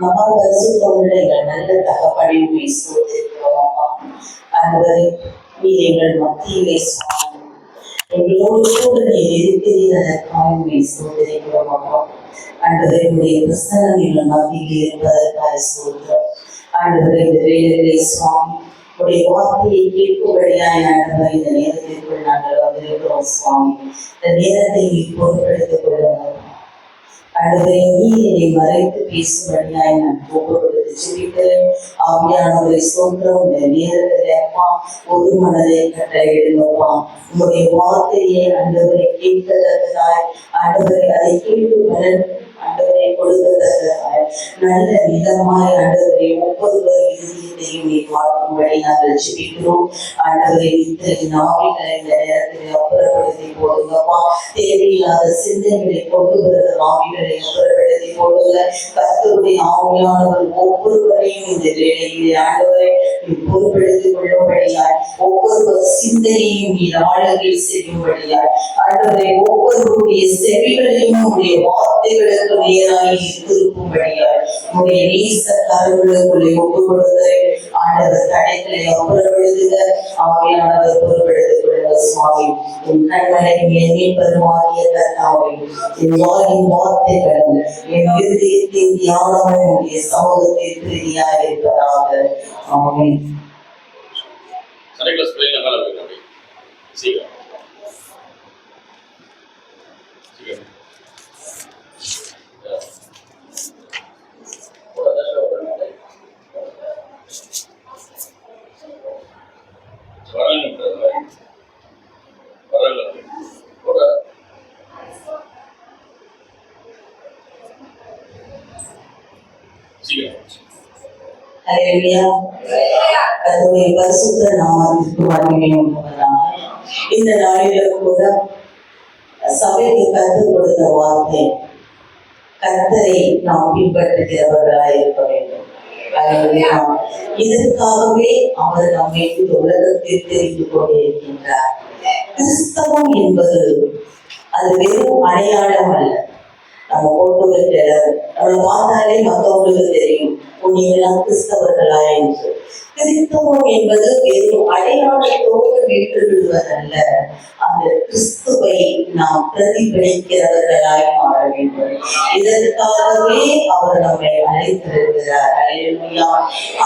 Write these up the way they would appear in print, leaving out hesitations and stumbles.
மகாபரிசுத்தமுள்ள நல்ல தகப்பனை ஸ்தோத்திரிக்கிறோம். ஆண்டவரே, நீர் எங்கள் மத்தியிலே சுவாமி எங்களோடு கூட நீர் இருக்கிறதற்காக ஸ்தோத்திரிக்கிறோம். அப்பா ஆண்டவரே, உடைய பிரசன்னம் எங்கள் மத்தியில் இருப்பதற்காக ஸ்தோத்திரம். ஆண்டவரே, இந்த வேலைகளை சுவாமி உடைய வார்த்தையை கேட்கும்படியாய் ஆண்டவரே, இந்த நேரத்திற்குள் நாங்கள் வந்திருக்கிறோம் சுவாமி. இந்த நேரத்தை நீர் பொருட்படுத்திக் கொள்ளுங்கள். ஆண்டவரே, நீர் என்னை மறைத்து பேசும்படியாய் நான் ஒப்புக்கொடுத்து ஜெபிக்கிறேன். ஆவியானவரை ஸ்தோத்திரம். இந்த நேரத்தில் அப்பா ஒரு மனதை கட்டளையிடுங்கப்பா. உங்களுடைய வார்த்தையை ஆண்டவரை கேட்கத்தக்கதாய் ஆண்டவரை அதை கேட்டு பலன் ஆண்டவரை கொடுக்கத்தக்கதாய் நல்ல விதமாய் ஆண்டவரை ஒவ்வொருவர் இதயத்தையும் நீ பார்க்கும்படி நாங்கள் ஜெபிக்கிறோம். ஆண்டவரை இத்தனை நாவிகளை இந்த நேரத்தில் அப்புறப்படுத்தி போடுங்கப்பா. தேவையில்லாத சிந்தனைகளை கொண்டு வருகிற நாவிகளை அப்புறப்படுத்தி போடுங்க. கர்த்தருடைய ஆவியானவர் ஒவ்வொருவரையும் இந்த வேலையிலே ஆண்டவரை நீ பொறுப்படுத்திக் கொள்ளும்படியாய் ஒவ்வொருவர் சிந்தனையும் நீ ஆளுகை செய்யும்படியாய் ஆண்டவரை ஒவ்வொருவருடைய செவிகளையும் உடைய வார்த்தைகளுக்கு நேராக திருப்பும்படியாய் உடைய நேச கரங்களுக்குள்ளே ஒப்பு கொடுக்கிறேன். ஆண்டவர் தடைகளை அப்புறப்படுத்துக. ஆவியானவர் பொறுப்படுத்திக் கொள்ளுங்க சுவாமி. என் கண்களை எண்ணி பெருமாகிய கர்த்தாவை என் வாயின் வார்த்தைகள் என் இருதயத்தின் தியானமும் உடைய சமூகத்தில் பிரீதியாக இருப்பதாக. ஆமென். பரிசுத்த நாமத்திற்கு மகிமை உண்டாவதாக. இந்த நாளிலும் கூட சபைக்கு கற்றுக் கொடுத்த வார்த்தை கர்த்தரை நாம் பின்பற்றுகிறவர்களாக இருக்க வேண்டும். இதற்காகவே அவர் நம்மை உலகத்தில் தெரிந்து கொண்டிருக்கின்றார். கிறிஸ்தவம் என்பது அது வெறும் அடையாளம் அல்ல. நம்ம போட்டு வைக்கிற நம்மளை பார்த்தாலே மற்றவங்களுக்கு தெரியும் நீங்களாம் கிறிஸ்தவர்களா என்று. கிறிஸ்தவம் என்பது வெறும் அடையாளத்தோடு விட்டு விடுவதல்ல, அந்த கிறிஸ்துவை நாம் பிரதிபலிக்கிறவர்களாய் மாற வேண்டும். இதற்காகவே அவர் நம்மை அழைத்திருக்கிறார்.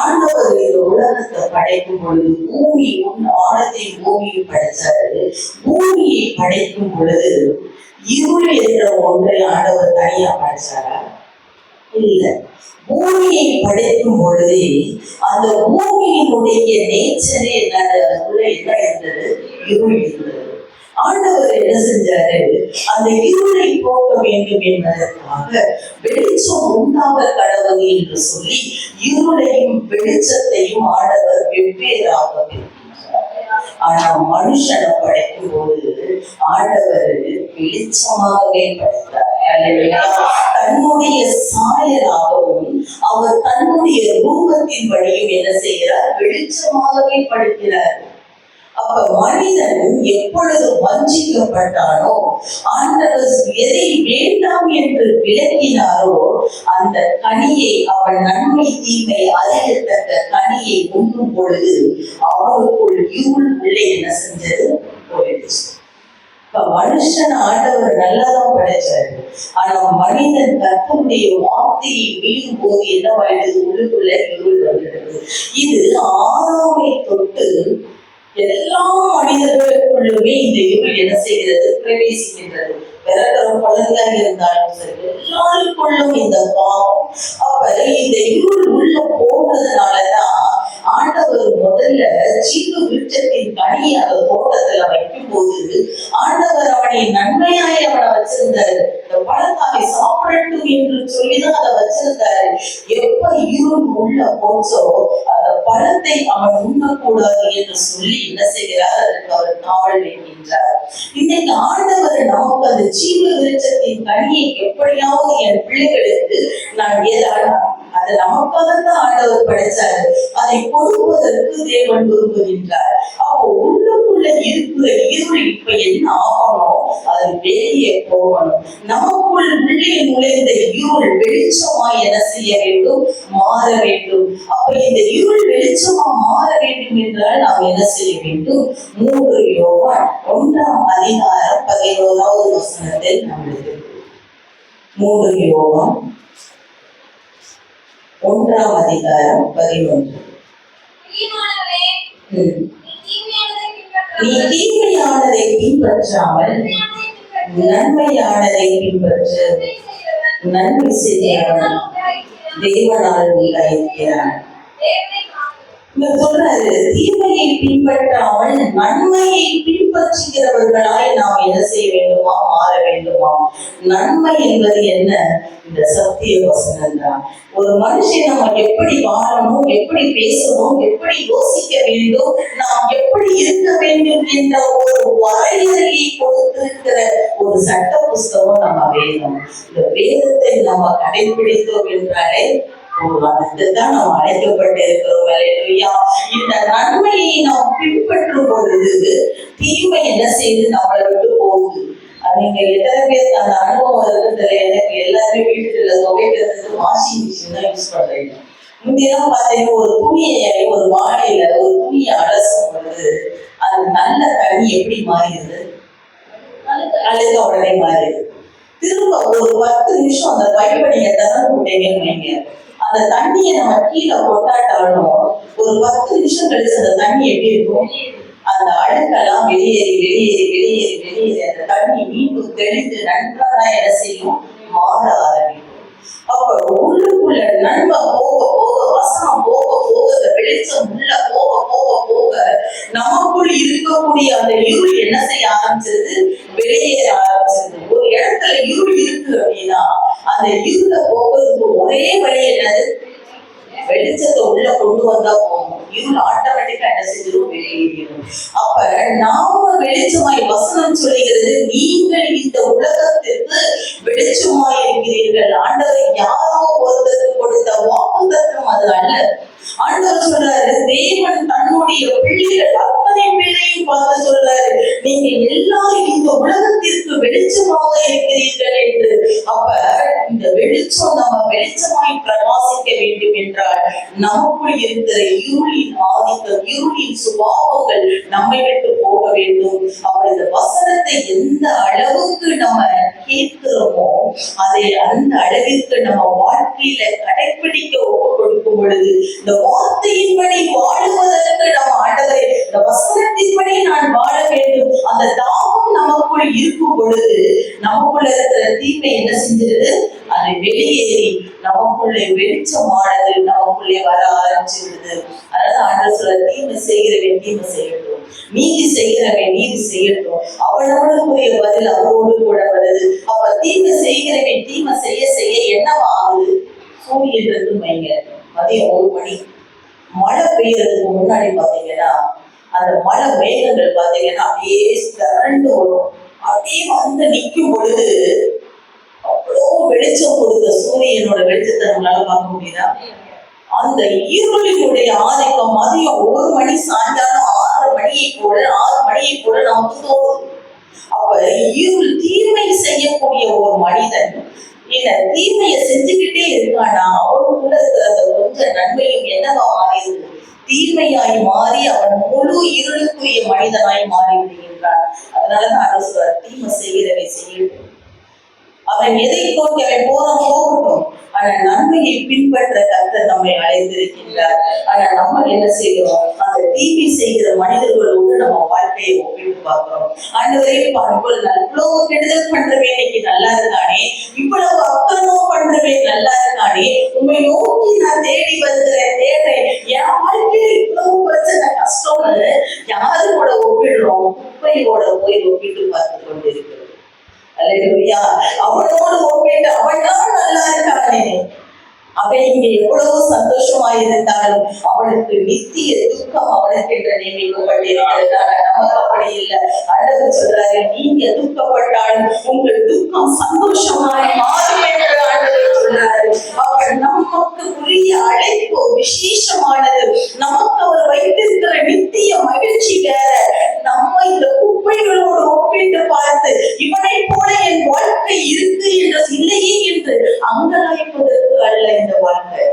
ஆண்டவர் இந்த உலகத்தை படைக்கும் பொழுது பூமி வானத்தையும் பூமியை படைச்சாரு. பூமியை படைக்கும் பொழுது இருள் என்ற ஒன்றை ஆண்டவர் தனியா படைச்சாரா? இல்ல. பூமியை படைக்கும் பொழுதே அந்த பூமியினுடைய நேச்சரே அதுக்குள்ள என்ன இருந்தது? இருள் இருந்தது. ஆண்டவர் என்ன செஞ்சாரு? அந்த இருளை போக்க வேண்டும் என்பதற்காக வெளிச்சம் உண்டாக கடவுள் என்று சொல்லி இருளையும் வெளிச்சத்தையும் ஆண்டவர் வெவ்வேறாக. ஆனா மனுஷனை படைக்கும் போது ஆண்டவர் வெளிச்சமாகவே படைத்தார். தன்னுடைய சாயலாகவும் அவர் தன்னுடைய ரூபத்தின் படியும் என்ன செய்கிறார்? வெளிச்சமாகவே படைக்கிறார். அப்ப மனிதன் எப்பொழுது வஞ்சிக்கப்பட்டானோ, ஆண்டவர் எதை வேண்டாம் என்று விளக்கினாரோ அந்த கனியை, அவன் நன்மை தீமை அறியத்தக்க கனியை உண்ணும் பொழுது அவருக்குள் இருள் உள்ளே என்ன செஞ்சது? போயிடுச்சு. இப்ப மனுஷன் ஆண்டவர் நல்லாதான் படைச்சாரு. ஆனா மனிதன் கர்த்தருடைய வார்த்தையை மீறும் போது என்னவாயிடுது? உள்ளுக்குள்ள இருள் வந்துடுது. இது ஆதாமை தொட்டு எல்லா மனிதர்களுக்குள்ளுமே இந்த இருள் என்ன செய்கிறது? பிரவேசிக்கின்றது. பிறக்கிற குழந்தையாக இருந்தாலும் சரி, எல்லாருக்குள்ளும் இந்த பாவம். அப்ப இந்த இருள் உள்ள போனதுனாலதான் ஆண்டவர் முதல்ல ஜீவ விருட்சத்தின் கனியை அந்த தோட்டத்துல வைக்கும் போது ஆண்டவர் அவனை நன்மையாய் அவனை வச்சிருந்தாரு. இந்த பழத்தாவை சாப்பிடட்டும் என்று சொல்லிதான் அதை வச்சிருந்தாரு. எப்ப இருள் உள்ள போச்சோ அந்த பழத்தை அவன் உண்ணக்கூடாது என்று சொல்லி என்ன செய்கிறார்? அதற்கு அவர் காவல் வைக்கின்றார். இன்னைக்கு ஆண்டவர் நமக்கு அந்த ஜீவ விருட்சத்தின் கனியை எப்படியாவது என் பிள்ளைகளுக்கு நான் அது நமக்காகத்தான் ஆண்டவர் படைச்சாரு. அதை கொடுப்பதற்கு தேவன் விரும்புகின்றார். அப்போ உள்ளுக்குள்ள இருக்கிற இருள் இப்ப என்ன ஆகணும்? அது வெளியே போகணும். நமக்குள் உள்ளே நுழைந்த இருள் வெளிச்சமாய் என்ன செய்ய வேண்டும்? மாற வேண்டும். அப்ப இந்த இருள் வெளிச்சமா மாற வேண்டும் என்றால் நாம் என்ன செய்ய வேண்டும்? 3 யோவான் 1:11 வசனத்தில் நம்மளுக்கு 3 யோவான் 1:11 நீ தீமையானதை பின்பற்றாமல் நன்மையானதை பின்பற்று. நன்மை செய்கிறவன் தேவனால் உண்டாயிருக்கிறான். சொல்றாரு, தீமையை பின்பற்றாமல் நன்மையை பின்பற்றுகிறவர்களாய் நாம் என்ன செய்ய வேண்டுமா? மாற வேண்டுமா? நன்மை என்பது என்ன? இந்த சத்திய வசனம் தான். ஒரு மனுஷன் நம்ம எப்படி வாழணும், எப்படி பேசணும், எப்படி யோசிக்க வேண்டும், நாம் எப்படி இருக்க வேண்டும் என்ற ஒரு வரையறையை கொடுத்திருக்கிற ஒரு சட்ட புஸ்தகம் நம்ம வேதம். இந்த வேதத்தை நம்ம கடைபிடித்தோம் என்றாலே அதுதான் நாம் அழைக்கப்பட்டிருக்கிறோம். இந்த நன்மையை நாம் பின்பற்றும் பொழுது தீமை என்ன செய்து நம்மளை விட்டு போகுது. நீங்க எத்தனை பேருக்கு அந்த அனுபவம் இருக்குன்னு எனக்கு எல்லாருமே வீட்டுல துவைக்கிறதுக்கு வாஷிங் மிஷின் தான் யூஸ் பண்றீங்க. முந்தையெல்லாம் பாத்தீங்கன்னா ஒரு துணியை ஒரு வாழையில ஒரு துணியை அலசும் பொழுது அது நல்ல தண்ணி எப்படி மாறிடுது? அழுத உடனே மாறிடுது. திரும்ப ஒரு 10 நிமிஷம் அந்த பைப்பை நீங்க திறந்து விட்டீங்கன்னு வைங்க, அந்த தண்ணியை நம்ம கீழே கொட்டாட்டாலும் ஒரு 10 நிமிஷம் கழிச்சு அந்த தண்ணி எப்படி இருக்கும்? அந்த அழுக்கெல்லாம் வெளியேறி வெளியேறி வெளியேறி வெளியேறி அந்த தண்ணி மீண்டும் தெளிந்து நன்றாக என்ன செய்யும்? மாற ஆரம்பிக்கும். அப்ப உள்ளுக்குள்ள நன்மை போக போக, வசனம் போக போக, அந்த வெளிச்சம் உள்ள போக போக போக நமக்குள் இருக்கக்கூடிய அந்த இருள் என்ன செய்ய ஆரம்பிச்சது? வெளியேற ஆரம்பிச்சது. ஒரு இடத்துல இருள் இருக்கு அப்படின்னா அந்த இருள போகிறதுக்கு ஒரே வழி என்னது? வெளிச்சத்தை உள்ள கொண்டு வந்தா போகும். இருள் ஆட்டோமேட்டிக்கா என்ன செஞ்சிடும்? வெளியேறிடும். அப்ப நாம வெளிச்சமாய், வசனம் சொல்லுகிறது, நீங்கள் இந்த உலகத்திற்கு வெளிச்சமாய் இருக்கிறீர்கள். ஆண்டவர் யாரோ ஒருத்தருக்கு கொடுத்த வாக்குத்தத்தம் அது அல்ல. ஆண்டவர் சொல்றாரு, தேவன் தன்னுடைய பிள்ளைகள் அத்தனை பேரையும் பார்த்து சொல்றாரு, நீங்க எல்லாரும் இந்த உலகத்திற்கு வெளிச்சமாக இருக்கிறீர்கள் என்று. அப்ப இந்த வெளிச்சம் நம்ம வெளிச்சமாய் பிரகாசிக்க வேண்டும் என்றால் நமக்குள் இருக்கிற இருளின் ஆதிக்கம், இருளின் சுபாவங்கள் நம்மை விட்டு போக வேண்டும். அப்ப இந்த வசனத்தை எந்த அளவுக்கு நம்ம கேட்கிறோமோ அதை அந்த அளவிற்கு நம்ம வாழ்க்கையில கடைபிடிக்க ஒப்பு கொடுக்கும் பொழுது, இந்த வார்த்தையின்படி வாழுவதற்கு நம்ம ஆண்டவரே இந்த வசனத்தின்படி நான் வாழ வேண்டும், அந்த தாகம் நமக்குள் இருக்கும் பொழுது நமக்குள்ள இருக்கிற தீமை என்ன செஞ்சிருது? அதை வெளியேறி நமக்குள்ளே வெளிச்சமானது நமக்குள்ளே வர ஆரம்பிச்சிருது. அதனால ஆண்டவர் சொல்ற, தீமை செய்கிறவன் தீமை செய்யட்டும், நீதி செய்கிறவன் நீதி செய்யட்டும், அவனவனுக்குரிய பதில் அவரோடு கூட வருது. அப்ப தீமை செய்கிறவன் தீமை செய்ய செய்ய என்னவா ஆகுது? சூரியன் வைங்க மதியம் 1 மணி மழை பெய்யறதுக்கு முன்னாடி பாத்தீங்கன்னா அந்த மழை மேகங்கள் பாத்தீங்கன்னா அப்படியே திரண்டு வரும். அப்படியே வந்து நிற்கும் பொழுது அவ்வளோ வெளிச்சம் கொடுத்த சூரியனோட வெளிச்சத்தை நம்மளால பார்க்க முடியுதா? அந்த இருளினுடைய ஆதிக்கம் மதியம் 1 மணி, சாயங்காலம் 6 மணியை போல நமக்கு தோணும். அப்ப இருள் தீமை செய்யக்கூடிய ஒரு மனிதன் இந்த தீமையை செஞ்சுக்கிட்டே இருக்கானா, அவனுக்குள்ள இருக்கிற கொஞ்சம் நன்மையும் என்னவா மாறிடுது? தீமையாய் மாறி அவன் முழு இருளுக்குரிய மனிதனாய் மாறி விடுகின்றான். அதனாலதான் அரசு தீமை செய்கிறவை செய்யட்டும், அவன் எதை நோக்கி அவன் போகட்டும், ஆனா நன்மையை பின்பற்ற கர்த்தர் நம்மை அழைத்திருக்கின்றார். ஆனா நம்ம என்ன செய்கிறோம்? அந்த தீமை செய்கிற மனிதர்களோடு நம்ம வாழ்க்கையை ஒப்பிட்டு பார்க்கிறோம். ஆண்டவரே, இவ்வளவு கெடுதல் பண்றவே இன்னைக்கு நல்லா இருக்கானே, இவ்வளவு அக்கறமும் பண்றவே நல்லா இருக்கானே, உண்மை நோக்கி நான் தேடி வருகிறேன், தேடுறேன், என் வாழ்க்கையில இவ்வளவு பிரச்சனை கஷ்டம்னு யாரு கூட ஒப்பிடுறோம்? குப்பையோட போய் ஒப்பிட்டு பார்த்து கொண்டிருக்கிறோம். அல்லேலூயா. அவனோடு ஒப்பிட்டு அவன் தான் நல்லா இருக்கானே, அவள் இங்க எவ்வளவு சந்தோஷமாயிருந்தாலும் அவளுக்கு நித்திய துக்கம் அவளுக்கு என்று நியமிக்கப்பட்டிருக்கிறதுனால நமக்கு அப்படி இல்லை. ஆண்டவர் சொல்றாரு, நீங்க துக்கப்பட்டாலும் உங்கள் துக்கம் சந்தோஷமாய் மாறும் என்று ஆண்டவர் சொல்றாரு. அவள் நமக்கு உரிய அழைப்பு விசேஷமானது. நமக்கு அவர் வைத்திருக்கிற நித்திய மகிழ்ச்சி வேற. நம்ம இந்த குப்பைகளோடு ஒப்பிட்டு பார்த்து இவனை போல என் வாழ்க்கை இருக்கு என்று இல்லையே என்று அங்கலாய்ப்பதற்கு அல்ல இந்த வாழ்க்கை.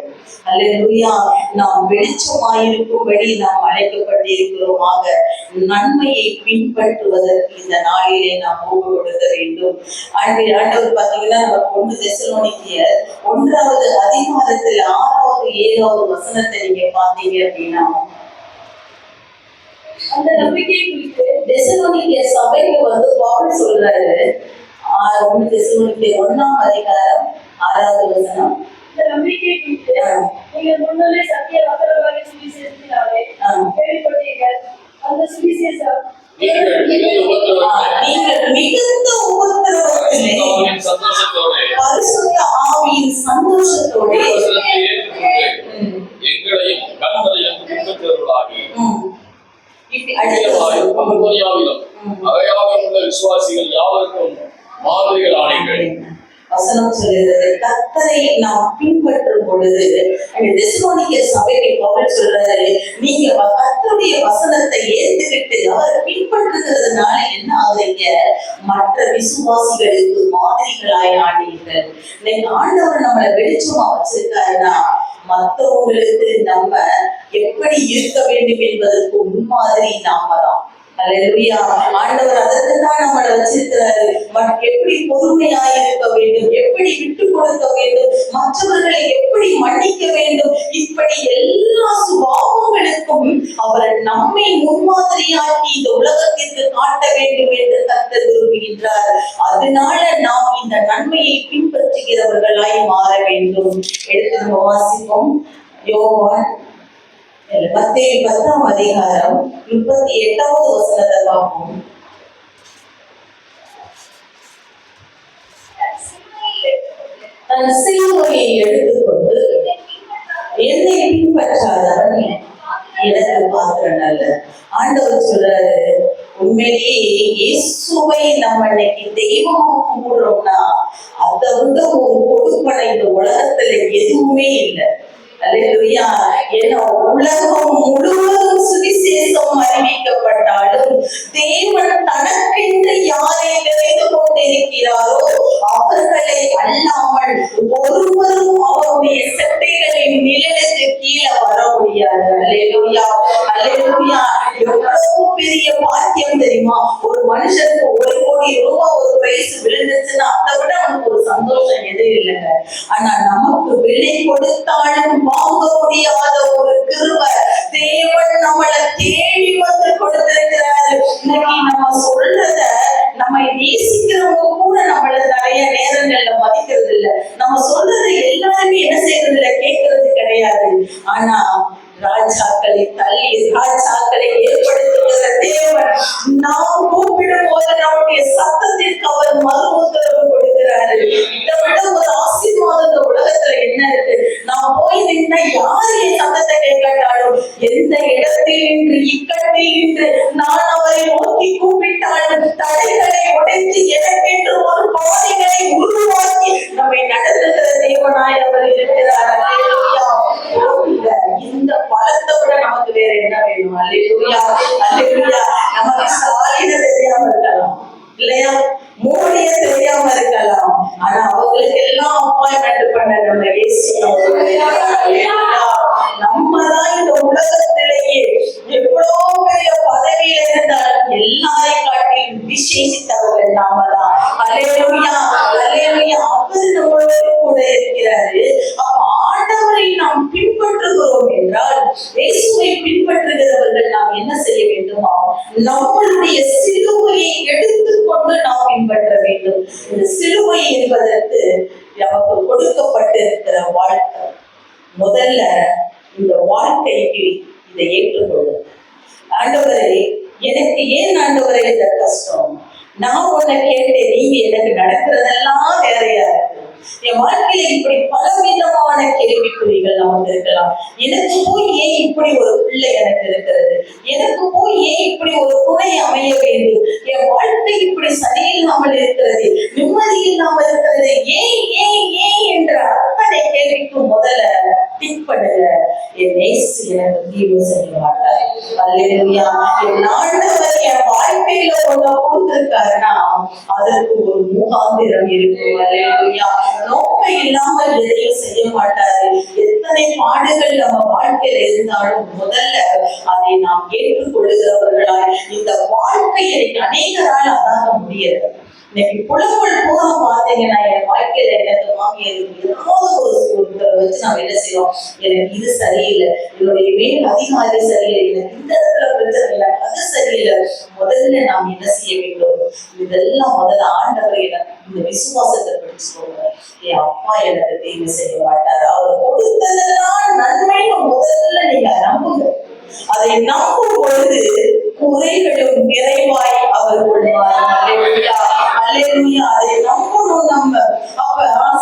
அல்லேலூயா. நாம் வெளிச்சமாயிருக்கும்படி நாம் அழைக்கப்பட்டிருக்கிறோமாக. நன்மையை பின்பற்றுவதற்கு இந்த நாளிலே நாம் ஒப்பு கொடுக்க வேண்டும். ஆண்டவர் பார்த்தீங்கன்னா நம்ம 1 தெசலோனிக்கேயர் 1வது அதிகாரத்தில் 6வது 7வது வசனத்தை நீங்க பார்த்தீங்க அப்படின்னா, அந்த நம்பிக்கை குறித்து தெசலோனிக்கேயர் சபைக்கு பவுல் சொல்றாரு. 1 தெசலோனிக்கேயர் 1ஆம் அதிகாரம் 6வது வசனம். இந்த நம்பிக்கை குறித்து நீங்கள் முன்னாலே சத்திய வசனங்களை சுவிசேஷத்தினாலே கேள்விப்பட்டீர்கள். அந்த சுவிசேஷம் நீங்கள் மிகுந்த உபத்திரவத்திலே பரிசுத்த ஆவியின் சந்தோஷத்தோடு எங்களையும் கண்களையும் பின்பற்றுவர்களாகி விசுவாசிகள் யாவருக்கும் மாதிரிகள் ஆணைகள். வசனம் சொல்லுகிறது, கர்த்தரை நாம் பின்பற்றும் பொழுது தெசலோனிக்கேயர் சபையை பவுல் சொல்றாரு, நீங்க கர்த்தருடைய வசனத்தை ஏற்றுக்கிட்டு அவரை பின்பற்றுகிறதுனால என்ன ஆகுறீங்க? மற்ற விசுவாசிகளுக்கு மாதிரிகளாய் ஆனீர்கள். இன்னைக்கு ஆண்டவர் நம்மளை வெளிச்சமா வச்சிருக்காருன்னா மற்றவங்களுக்கு நம்ம எப்படி இருக்க வேண்டும் என்பதற்கு முன்மாதிரி நாம தான். அல்லேலூயா. ஆண்டவர் அதற்கு தான் நம்மளை வச்சிருக்கிறாரு. எப்படி பொறுமையாய் இருக்க வேண்டும், எப்படி விட்டு கொடுக்க வேண்டும், மற்றவர்களை எப்படி மன்னிக்க வேண்டும், இப்படி எல்லா சுபாவங்களுக்கும் அவர் நம்மை முன்மாதிரியாக்கி இந்த உலகத்திற்கு காட்ட வேண்டும் என்று கர்த்தர் விரும்புகின்றார். அதனால நாம் இந்த நன்மையை பின்பற்றுகிறவர்களாய் மாற வேண்டும். எடுத்து நம்ம வாசிப்போம். யோவான் மத்தேயு 10ஆம் அதிகாரம் 38வது வசனத்தை பார்ப்போம். தன் சிலுவையை எடுத்துக்கொண்டு என்னை பின்பற்றாதவன் எனக்கு பாத்திரன் அல்ல. ஆண்டவர் சொல்றாரு, உண்மையிலேயே இயேசுவை நம்ம இன்னைக்கு தெய்வமா கும்பிடுறோம்னா அதை விட ஒரு கொடுப்பனை இந்த உலகத்துல எதுவுமே இல்லை. அல்லேலூயா. ஏன்னா உலகம் முழுவதும் சுவிசேஷம் அறிவிக்கப்பட்டாலும் தேவன் தனக்கென்று யாரை தெரிந்து கொண்டிருக்கிறாரோ அவர்களை அல்லாமல் ஒருவரும் அவருடைய சட்டைகளின் நிழலுக்கு கீழே வர முடியாது. அல்லேலூயா. அல்லேலூயா. எவ்வளவு பெரிய பாக்கியம் தெரியுமா? ஒரு மனுஷனுக்கு 1 கோடி ரூபாய் ஒரு பிரைஸ் விழுந்துச்சுன்னா அதை விட அவனுக்கு ஒரு சந்தோஷம் எதுவும் இல்லைங்க. ஆனா நமக்கு விலை கொடுத்தாலும் வாங்க முடியாத ஒரு கிருபை தேவன் நம்மளை தேடி வந்து கொடுத்திருக்கிறாரு. இன்னைக்கு நம்ம சொல்றத நம்ம நேசிக்கிறவங்க கூட நம்மள நிறைய நேரங்கள்ல மதிக்கிறது இல்லை. நம்ம சொல்றது எல்லாருமே என்ன செய்யறது இல்லை, கேட்கறது கிடையாது. ஆனா ராஜாக்களை தள்ளி ராஜாக்களை ஏற்படுத்துகிற தேவன் நாம் கூப்பிடும் போது நம்முடைய சத்தத்திற்கு அவர் மறு உத்தரவு கொடுக்கிறாரு. இதை விட ஒரு ஆசீர்வாதம் இந்த உலகத்துல என்ன இருக்கு? நான் போய் நின்னா யாரு என் சத்தத்தை கேட்கட்டாலும், எந்த இடத்தில் நின்று இக்கட்டில் நின்று நான் அவரை நோக்கி கூப்பிட்டாலும் தடைகளை உடைத்து எனக்கென்று ஒரு பாதைகளை உருவாக்கி நம்மை நடத்துகிற தேவனாய் அவர் இருக்கிறார். இந்த பலத்தை விட நமக்கு வேற என்ன வேணும்? அல்லேலூயா. அல்லேலூயா. நமக்கு சாலிட தெரியாம இருக்கலாம் இல்லையா, மூடிய தெரியாம இருக்கலாம். ஆனா அவங்களுக்கு எல்லாம் அப்பாயின்மெண்ட் பண்ண நம்ம இயேசு நம்மதான் இந்த உலகத்திலேயே எவ்வளவு பெரிய பதவியில இருந்தாலும் எல்லாரையும் காட்டி விசேஷித்தவர்கள் நாம தான். அல்லேலூயா. அல்லேலூயா. அவர் நம்மளோட கூட இருக்கிறாரு. அப்ப ஆண்டவரை நாம் பின்பற்றுகிறோம் என்றால், இயேசுவை பின்பற்றுகிறவர்கள் நாம் என்ன செய்ய வேண்டுமா? நம்மளுடைய சிலுவையை எடுத்துக்கொண்டு நாம் பின்பற்ற வேண்டும். இந்த சிலுவை என்பதற்கு நமக்கு கொடுக்கப்பட்டிருக்கிற வாழ்க்கை. முதல்ல இந்த வாழ்க்கைக்கு இதை ஏற்றுக்கொள்ளும். ஆண்டவரே, எனக்கு ஏன் ஆண்டவரே இந்த கஷ்டம்? நான் உன்னை கேட்டேன், நீங்க எனக்கு நடக்கிறதெல்லாம் வேறையா இருக்கு. என் வாழ்க்கையில இப்படி பலவிதமான கேள்விக்குறிகள் நமக்கு இருக்கலாம். எனக்கு போய் ஏன் இப்படி ஒரு பிள்ளை எனக்கு இருக்கிறது, எனக்கு போய் ஏன் இப்படி ஒரு துணை அமைய வேண்டும், என் வாழ்க்கை இப்படி சரியில்லாமல் இருக்கிறது, நிம்மதி இல்லாமல் இருக்கிறது, ஏன் ஏன் ஏன் என்ற அத்தனை கேள்விக்கு முதல்ல திங்க் பண்ணுங்க, என் நேசு எனக்கு தீர்வு செய்ய மாட்டார். அல்லேலூயா. என் ஆண்டவர் என் வாழ்க்கையில ஒண்ணு கொடுத்திருக்காருன்னா அதற்கு ஒரு முகாந்திரம் இருக்கும். அல்லேலூயா. நோக்கம் இல்லாமல் எதையும் செய்ய மாட்டாரு. எத்தனை பாடுகள் நம்ம வாழ்க்கையில இருந்தாலும் முதல்ல அதை நாம் ஏற்றுக்கொள்ளுகிறவர்களாய் இந்த வாழ்க்கையை அநேகரால் அதாக முடியாது. இன்னைக்கு புலம்பல் பூரா பார்த்தீங்கன்னா என் வாழ்க்கையில எனக்கு மாமியாருக்கு ஏதாவது ஒரு வச்சு நம்ம என்ன செய்வோம், எனக்கு இது சரியில்லை, என்னுடைய மேல் அதிகாரி சரியில்லை, எனக்கு இந்த இடத்துல பிரச்சனை இல்லை, அது சரியில்லை. முதல்ல நாம் என்ன செய்ய வேண்டும், இதெல்லாம் முதல்ல ஆண்டவர் எனக்கு இந்த விசுவாசத்தை பிடிச்சுக்கோங்க. என் அப்பா எனக்கு தீர்வு செய்ய மாட்டாரு, அவர் கொடுத்ததெல்லாம் நன்மைன்னு முதல்ல நீங்க நம்புங்க. அதை நம்பும் பொழுது குறைகளும் நிறைவாய் அவர் கொள்வார். அல்லேலூயா. அதை நம்பணும் நம்ம. அப்ப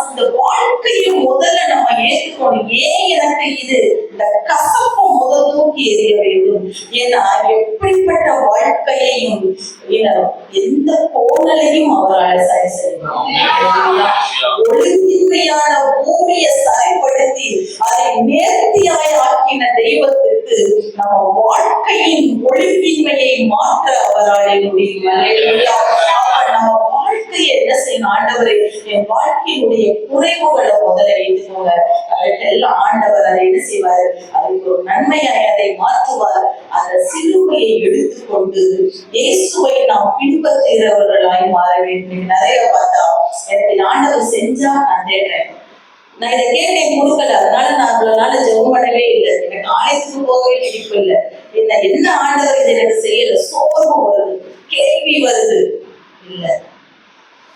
இந்த வாழ்க்கையை முதல்ல நம்ம ஏற்றுக்கணும். ஏன் எனக்கு இது, இந்த கசப்பை முதல் தூக்கி எறிய வேண்டும். ஏன்னா எப்படிப்பட்ட வாழ்க்கையையும் எந்த கோணலையும் அவரால் சரி செய்யணும். ஒழுங்கின்மையான பூமியை சரிப்படுத்தி அதை நேர்த்தியாய் ஆக்கின தெய்வத்திற்கு நம்ம வாழ்க்கையின் ஒழுங்கின்மையை மாற்ற அவரால் முடியும். நம்ம வாழ்க்கையை என்ன செய்யணும், ஆண்டவரை என் வாழ்க்கையினுடைய குறைவுகளை முதல்ல எழுதுவாங்க. அதற்கெல்லாம் ஆண்டவர் அதை என்ன செய்வார், அதுக்கு ஒரு நன்மையாய் அதை மாற்றுவார். அந்த சிலுவையை எடுத்துக்கொண்டு இயேசுவை நாம் பின்பற்றுகிறவர்களாய் மாற வேண்டும். நிறைய பார்த்தா எனக்கு ஆண்டவர் செஞ்சா நான் தேடுறேன், நான் இதை கேட்டேன் கொடுக்கல, அதனால நான் அவ்வளவு நாள் ஜெபம் பண்ணவே இல்லை, எனக்கு ஆலயத்துக்கு போகவே பிடிப்பு இல்லை, என்ன ஆண்டவர் இது எனக்கு செய்யல, சோர்வு வருது, கேள்வி வருது. இல்ல,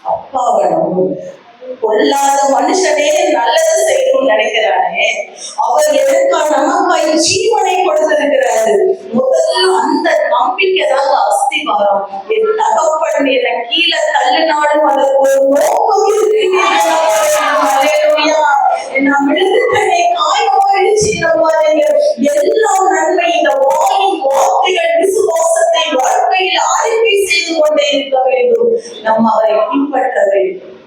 அப்பாவை நம்புங்க. கொல்லாத மனுஷனே நல்லது செய்யணும்னு நினைக்கிறானே, அவர் எனக்காக நமக்காய் ஜீவனை கொடுத்திருக்கிறாரு. முதல்ல அந்த நம்பிக்கை தாங்க அஸ்திவாரம். என் தகப்பன் என்னை கீழே தள்ளினாலும் அதற்கு ஒரு நோக்கம் இருக்கு. நான் விழுந்துட்டனே, காயமாயிடுச்சு, எல்லாம் நன்மை. இந்த வாயின் வார்த்தைகள் விசுவாசத்தை வாழ்க்கையில் அறிக்கை செய்து கொண்டே இருக்க வேண்டும். நம்ம அவரை பின்பற்ற வேண்டும்.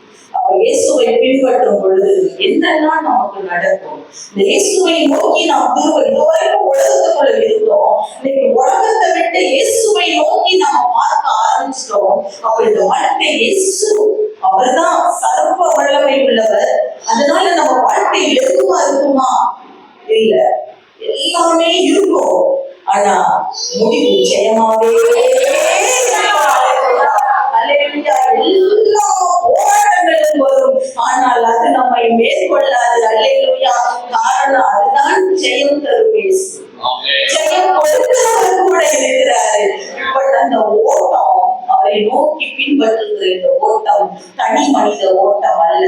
இயேசுவை பின்பற்றும் பொழுது என்னெல்லாம் நமக்கு நடக்கும். இந்த இயேசுவை நோக்கி நாம் இதுவரைக்கும் உலகத்துக்குள்ள இருந்தோம். இன்னைக்கு உலகத்தை விட்டு இயேசுவை நோக்கி நாம பார்க்க ஆரம்பிச்சிட்டோம். அப்ப இந்த வாழ்க்கை இயேசு அவர்தான் சர்வ வல்லமை உள்ளவர். அதனால நம்ம வாழ்க்கை எதுவா இருக்குமா, இல்ல, எல்லாமே இருக்கும். ஆனா முடிவு ஜெயமாவே எல்லா போராட்டங்களும் வரும். ஆனால் அது நம்மை மேற்கொள்ளாது. அல்லேலூயா. காரணம் அதுதான் ஜெயம் தரும் இயேசு. ஜெயம் கொடுக்கிறவர் கூட இருக்கிறாரு. இப்ப அந்த ஓட்டம், அவரை நோக்கி பின்பற்றுகிற இந்த ஓட்டம் தனி மனித ஓட்டம் அல்ல,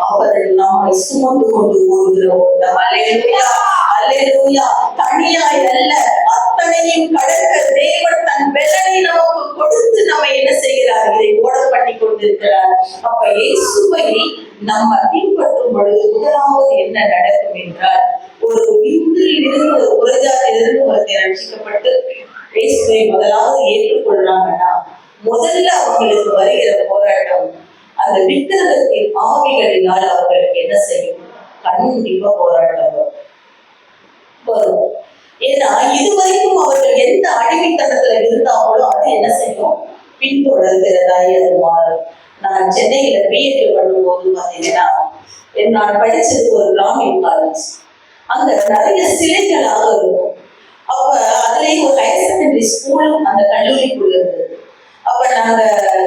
அவர் நம்மை சுமந்து கொண்டு ஓடுகிற ஓட்டம். அல்லேலூயா. அல்லேலூயா. தனியாய் அல்ல, அத்தனையும் கடக்க தேவன் தன் பெலனை நமக்கு கொடுத்து நம்ம என்ன செய்கிறார், இதை ஓட பண்ணி கொண்டிருக்கிறார். அப்ப இயேசுவை நம்ம பின்பற்றும் பொழுது முதலாவது என்ன நடக்கும் என்றால், ஒரு இந்தில் இருந்து ஒரு ஜாதியிலிருந்து ஒருத்தர் ரட்சிக்கப்பட்டு இயேசுவை முதலாவது ஏற்றுக்கொள்றாங்கன்னா முதல்ல அவங்களுக்கு வருகிற போராட்டம் அந்த விக்கிரகத்தின் ஆவிகளினால் அவர்களுக்கு என்ன செய்யும், கண்டிப்பா போராட்டம் வரும். ஏன்னா இதுவரைக்கும் அவர்கள் எந்த அடிமைத்தனத்துல இருந்தாங்களோ அது என்ன செய்யும், பின்தொடர்கிறதாய் அது மாறும். நான் சென்னையில பிஎட் பண்ணும்போது பாத்தீங்கன்னா, நான் படிச்சது ஒரு கிராமின் காலேஜ். அங்க நிறைய சிலைகளாக இருக்கும். அப்ப அதுலயும் ஒரு ஹையர் செகண்டரி ஸ்கூலும் அந்த கல்லூரிக்குள்ள இருந்தது. அப்ப நாங்க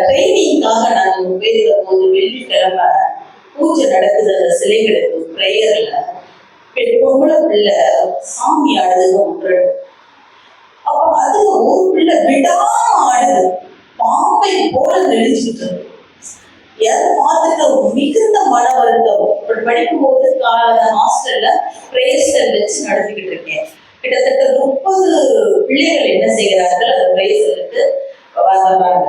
ட்ரைனிங்காக நாங்க போயிருந்த போது வெள்ளிக்கிழமை பூஜை நடக்குது. அந்த சிலைகளுக்கு பிரேயர்ல பொம்பளை பிள்ளை சாமி ஆடுதுங்க ஒன்று. அப்ப அது ஒரு பிள்ளை விடாம ஆடுது, பாம்பை போல நெளிச்சுட்டு. எதை பார்த்துட்டு மிகுந்த மன வருத்தம். படிக்கும் போது ஹாஸ்டல்ல பிரேயர் வச்சு நடத்திக்கிட்டு இருக்கேன். கிட்டத்தட்ட 30 பிள்ளைகள் என்ன செய்கிறார்கள், அந்த பிரேயருக்கு வர்றாங்க.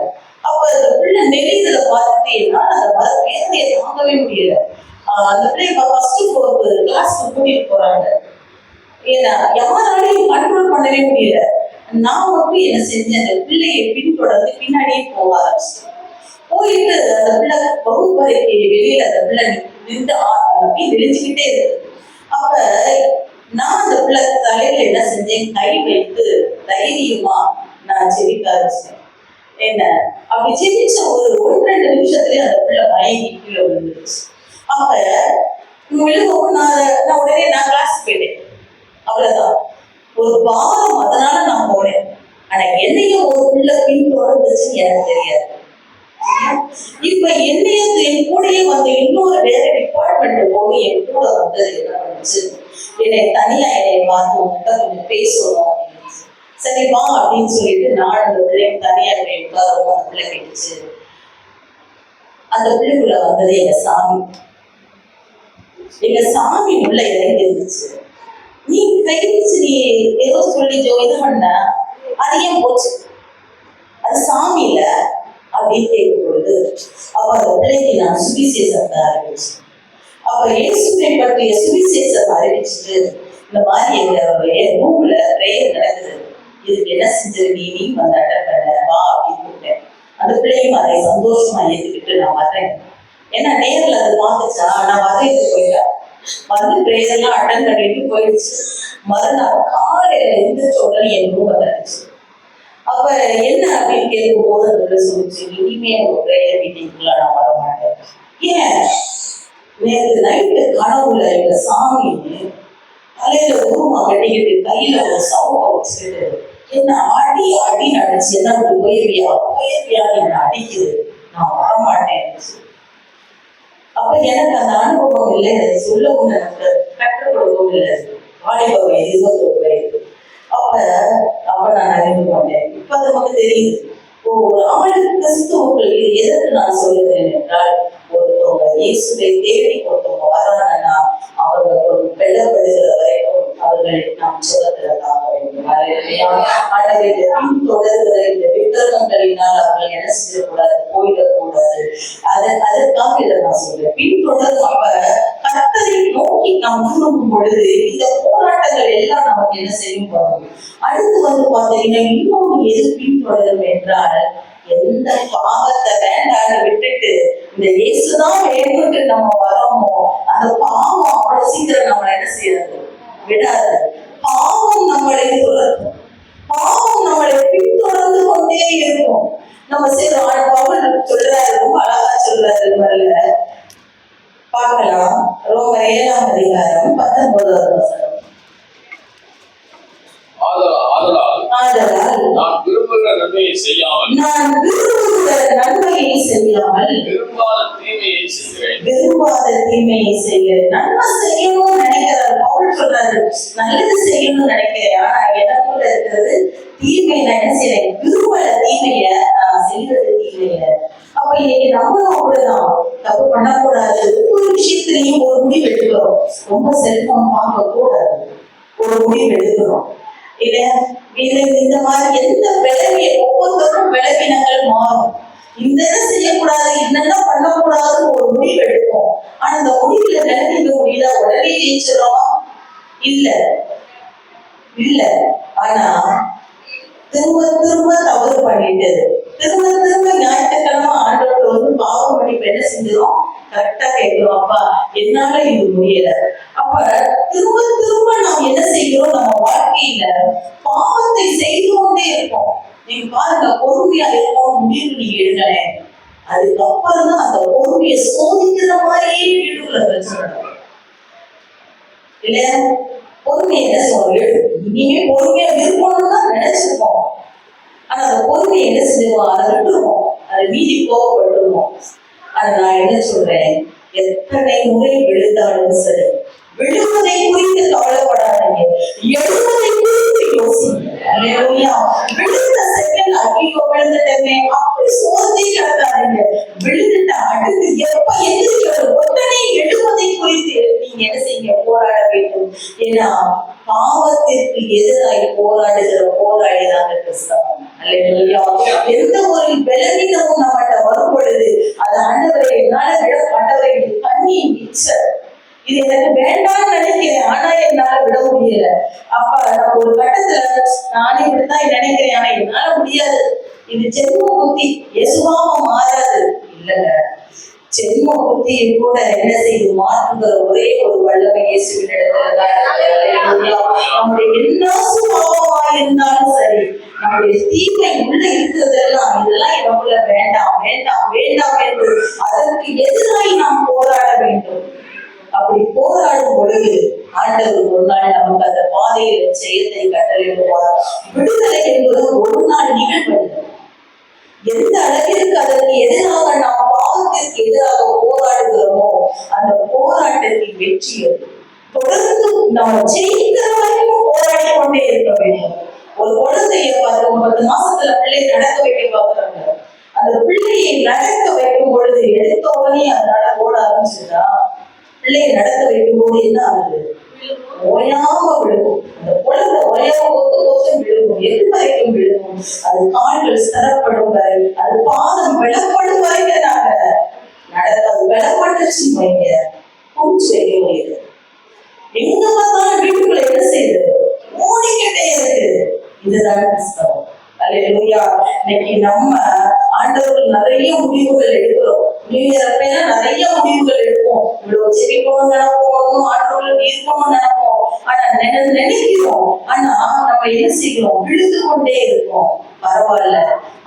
அப்ப அந்த பிள்ளை நெளிதல பார்த்துட்டு என்னால அந்த வேதனையை தாங்கவே முடியல. அந்த பிள்ளை ஃபர்ஸ்ட் 4th கிளாஸ் கிளாஸ்க்கு கூட்டிட்டு போறாங்க. ஏன்னா யாராலையும் கண்ட்ரோல் பண்ணவே முடியல. நான் மட்டும் என்ன செஞ்சேன், அந்த பிள்ளையை பின்தொடர்ந்து பின்னாடியே போக ஆரம்பிச்சேன். போயிட்டு அந்த பிள்ளை வகுப்பறைக்கு வெளியில அந்த பிள்ளை நின்று அப்படி விழிச்சுக்கிட்டே இருக்கு. அப்ப நான் அந்த பிள்ளை தலையில என்ன செஞ்சேன், கை வைத்து தைரியமா நான் ஜெபிக்க ஆரம்பிச்சேன். என்ன அப்படி ஜெபிச்ச ஒரு 1-2 நிமிஷத்துலயே அந்த பிள்ளை மயங்கி கீழே விழுந்துருச்சு. அப்ப விழுகவும் நான் உடனே கிளாஸ் போயிட்டேன். அவ்வளவுதான், ஒரு பாரம், அதனால நான் போனேன். ஆனா என்னையும் ஒரு பிள்ளை பின்தொடர்ந்துச்சுன்னு எனக்கு தெரியாது. இப்ப என்னையும் என் கூடயே வந்து இன்னொரு வேற டிபார்ட்மெண்ட் போய் என் கூட வந்தது என்ன பண்ணுச்சு, என்னை தனியா என்னை பார்த்து உங்ககிட்ட கொஞ்சம் பேசணும் அப்படின்னு. சரி வா அப்படின்னு சொல்லிட்டு நான் அந்த பிள்ளைங்க தனியா உட்காரவும் அந்த பிள்ளை கேட்டுச்சு. அந்த பிள்ளைக்குள்ள வந்தது எங்க சாமி. எங்க சாமி உள்ள இறங்கி இருந்துச்சு. நீ கைச்சு நீ ஏதோ சொல்லி இது பண்ண, அது ஏன் போச்சு, அது சாமி இல்ல அப்படின்னு கேட்கும் பொழுது அப்ப அந்த பிள்ளைக்கு நான் சுவிசேஷத்தை ஆரம்பிச்சேன். அப்ப இயேசுவை பற்றிய சுவிசேஷத்தை அறிவிச்சுட்டு, இந்த மாதிரி என் ரூம்ல பிரேயர் நடக்குது, இதுக்கு என்ன செஞ்சது, நீ வந்து அட்டன் பண்ண வா அப்படின்னு கூப்பிட்டேன். அந்த பிள்ளையும் அதை சந்தோஷமா ஏற்றுக்கிட்டு நான் வர்றேன். ஏன்னா நேரில் அது பார்த்துச்சா, நான் வர்றேன் போயிட்டா வந்து பிரேயர்லாம் அட்டன் பண்ணிட்டு போயிடுச்சு. மறுநாள் காலையில எந்திரிச்ச உடனே என் ரூம் வந்துச்சு. அப்ப என்ன அப்படின்னு கேட்கும் போது அந்த சொல்லிச்சு, இனிமே ஒரு பிரேயர் மீட்டிங்குள்ள நான் வர மாட்டேன். ஏன், நேற்று நைட்டு கனவுல எங்க சாமி தலையில உருவமா கட்டிக்கிட்டு கையில ஒரு சவுண்டை வச்சுக்கிட்டு என்ன அடி அடி நடிச்சு, என்ன போயிருவியா என்ன அடிக்குது, நான் வரமாட்டேன். அப்ப எனக்கு அந்த அனுபவம் இல்லை, அதை சொல்லவும் எனக்கு கற்றுக் கொடுக்கவும் இல்லை. வாலிப வயது 21 வயது. அப்ப நான் அறிந்து கொண்டேன். இப்ப அது நமக்கு தெரியுது. ஒரு ஆளு கிறிஸ்துவுக்குள் இது எதற்கு நான் சொல்லுகிறேன் என்றால், ஒருத்தவங்க இயேசுவை தேடி ஒருத்தவங்க வராங்கன்னா அவர்கள் வெள்ளப்படுகிற வரைக்கும் அவர்களை நாம் சுதந்திரத்தாக வேண்டும். பின்தொடர்கிற இந்த விக்கிரகங்களினால் அவர்கள் என்ன செய்யக்கூடாது, போயிடக்கூடாது. அதற்காக இதை நான் சொல்றேன். பின்தொடர்ந்து அப்ப கர்த்தரை நோக்கி நாம் முன்னுக்கும் பொழுது இந்த போராட்டங்கள் எல்லாம் நமக்கு என்ன செய்யும் போகும். அடுத்து வந்து பாத்தீங்கன்னா இன்னொரு எது பின்தொடரும் என்றால், எந்த பாவத்தை வேண்டான்னு விட்டுட்டு இந்த இயேசுதான் வேணும்னு நம்ம வரோமோ, அந்த பாவம் அவ்வளவு சீக்கிரம் நம்மளை என்ன செய்யறது விடாது. பாவம் நம்மளை துரத்தும், பாவம் நம்மளை பின்தொடர்ந்து கொண்டே இருக்கும். நம்ம பவுல் சொல்றாரு, ரொம்ப அழகா சொல்றாரு. முதல்ல பார்க்கலாம், ரோமர் 7ஆம் அதிகாரம் 19வது வசனம். ஆதலால் நான் விரும்புகிற நன்மையை செய்யாமல் விரும்பாத தீமையை செய்கிறேன். நன்மை செய்யணும்னு நினைக்கிறார் பவுல் சொல்றாரு, நல்லது செய்யணும்னு நினைக்கிறேன். ஆனா எனக்குள்ள இருக்கிறது தீமை. நான் என்ன செய்யறேன், விரும்பல தீமைய, நான் செய்யறது தீமைய. அப்ப இன்னைக்கு நம்மளும் அப்படிதான், தப்பு பண்ணக்கூடாது. ஒவ்வொரு விஷயத்திலையும் ஒரு முடிவு எடுக்கிறோம். ரொம்ப செல்போன் பார்க்க கூடாது, ஒரு முடிவு எடுக்கிறோம் இல்லையா? இந்த மாதிரி எந்த விளைவிய ஒவ்வொருத்தருக்கும் விளைவினங்கள் மாறும். இந்த செய்யக்கூடாது, என்னெல்லாம் பண்ணக்கூடாதுன்னு ஒரு முடிவு எடுப்போம். ஆனா அந்த முடிவுல நினைக்க முடியுதா, உடனே ஜெயிச்சிடறோமா? இல்ல. ஆனா திரும்ப திரும்ப தவறு பண்ணிட்டு திரும்ப ஞாயிற்றுக்கிழமை ஆண்டோட வந்து பாவம் பண்ணி என்ன செஞ்சிடும், கரெக்டா கேட்கிறோம், அப்பா என்னால இது முடியல. அப்ப திரும்ப நாம் என்ன செய்கிறோம், நம்ம வாழ்க்கையில பாவத்தை செய்து கொண்டே இருப்போம். நீங்க பாருங்க, பொறுமையா இருப்போம் முடிவு நீங்க எடுங்களேன். அதுக்கப்புறம் தான் அந்த பொறுமையை சோதிக்கிற மாதிரியே வீட்டுக்குள்ள பிரச்சனை இல்லையா? பொறுமையை என்ன சொல்றோம், இனிமே பொறுமையா இருக்கணும்னு தான் நினைச்சிருப்போம். ஆனா அந்த பொறுமையை என்ன செஞ்சிருவோம், அதை விட்டுருவோம், அதை மீறி கோவப்பட்டுருவோம். ஆனா நான் என்ன சொல்றேன், எத்தனை முறை விழுந்தாலும் சரி, விழுவதை குறித்து கவலைப்படாதீங்க, எழுவதை குறித்து யோசிங்க. விழுந்த செகண்ட் ஐயோ விழுந்துட்டமே அப்படி சோதனை கிடக்காதீங்க. விழுந்துட்டா அடுத்து எப்ப எதிர்க்கிறது உடனே எழுவதை குறித்து நீங்க என்ன செய்ய போராட வேண்டும். ஏன்னா பாவத்திற்கு எதிராய் போராடுகிற போராடிதாங்க கிறிஸ்தவம். எந்த ஒரு பலவீனமும் நம்மகிட்ட வரும் பொழுது அது ஆண்டவரை என்னால விட ஆண்டவரை கண்ணி மிச்சம், இது எனக்கு வேண்டாம்னு நினைக்கிறேன், ஒரு கட்டத்துல நானே இப்படித்தான் நினைக்கிறேன், ஆனா என்னால முடியாது, இது ஜென்ம புத்தி, இயேசுவாக மாறாது. இல்லங்க, ஜென்ம புத்தியை கூட என்ன செய்து மாற்றுகிற ஒரே ஒரு வல்லமை இயேசுவின் இடத்துலதான் இருக்கு. நம்முடைய என்ன சுபாவமா இருந்தாலும் சரி, நம்முடைய தீமை உள்ள இருக்கிறதெல்லாம் இதெல்லாம் எனக்குள்ள வேண்டாம் வேண்டாம் வேண்டாம் என்று அதற்கு எதிராக நாம் போராட வேண்டும். அப்படி போராடும் பொழுது ஆண்டவர் ஒரு நாள் நமக்கு அந்த பாதையில செயலை கட்டளையிடுவார். விடுதலை என்பது ஒரு நாள் நிகழ்வு. எந்த அளவிற்கு அதற்கு எதிராக நாம் பாவத்திற்கு எதிராக போராடுகிறோமோ அந்த போராட்டத்தின் வெற்றி தொடர்ந்து நாம் ஜெயிக்கிற வரைக்கும் போராடி கொண்டே இருக்க வேண்டும். ஒரு குழந்தைய 19 மாசத்துல பிள்ளை நடக்க வைக்க பார்க்கிறாங்க. அந்த பிள்ளையை நடக்க வைக்கும் பொழுது எடுத்த உடனே அதனால ஓட ஆரம்பிச்சுதா, பிள்ளையை நடக்க வைக்கும் போது என்ன ஆகுது, ஓயாம விழுகும். அந்த குழந்தை ஓயாம கொத்து விழுகும். எது வரைக்கும் விழுகும், அது கால்கள் ஸ்திரப்படும் வரை, அது பாதம் விளப்படும் வரைக்கும் நாங்க நடக்காது. விளப்பட்டுச்சு வைங்க கொஞ்சம் செய்ய முடியுது. எங்க பார்த்தாலும் வீட்டுக்குள்ள என்ன செய்யுது, ஓடிக்கிட்டே இருக்கு. இதுதான் கிறிஸ்தவம். அல்லேலூயா. இன்னைக்கு நம்ம ஆண்டவர்கள் நிறைய முடிவுகள் எடுக்கிறோம். நியூ இயர் அப்பெல்லாம் நிறைய முடிவுகள் எடுப்போம். இவ்வளவு ஜெபிக்கணும்னு நினைப்போம், ஆண்டவர்கள் இருக்கணும்னு நினைப்போம். ஆனா நினைக்கிறோம், ஆனா நம்ம என்ன செய்யறோம், விழுந்து கொண்டே இருக்கோம். பரவாயில்ல,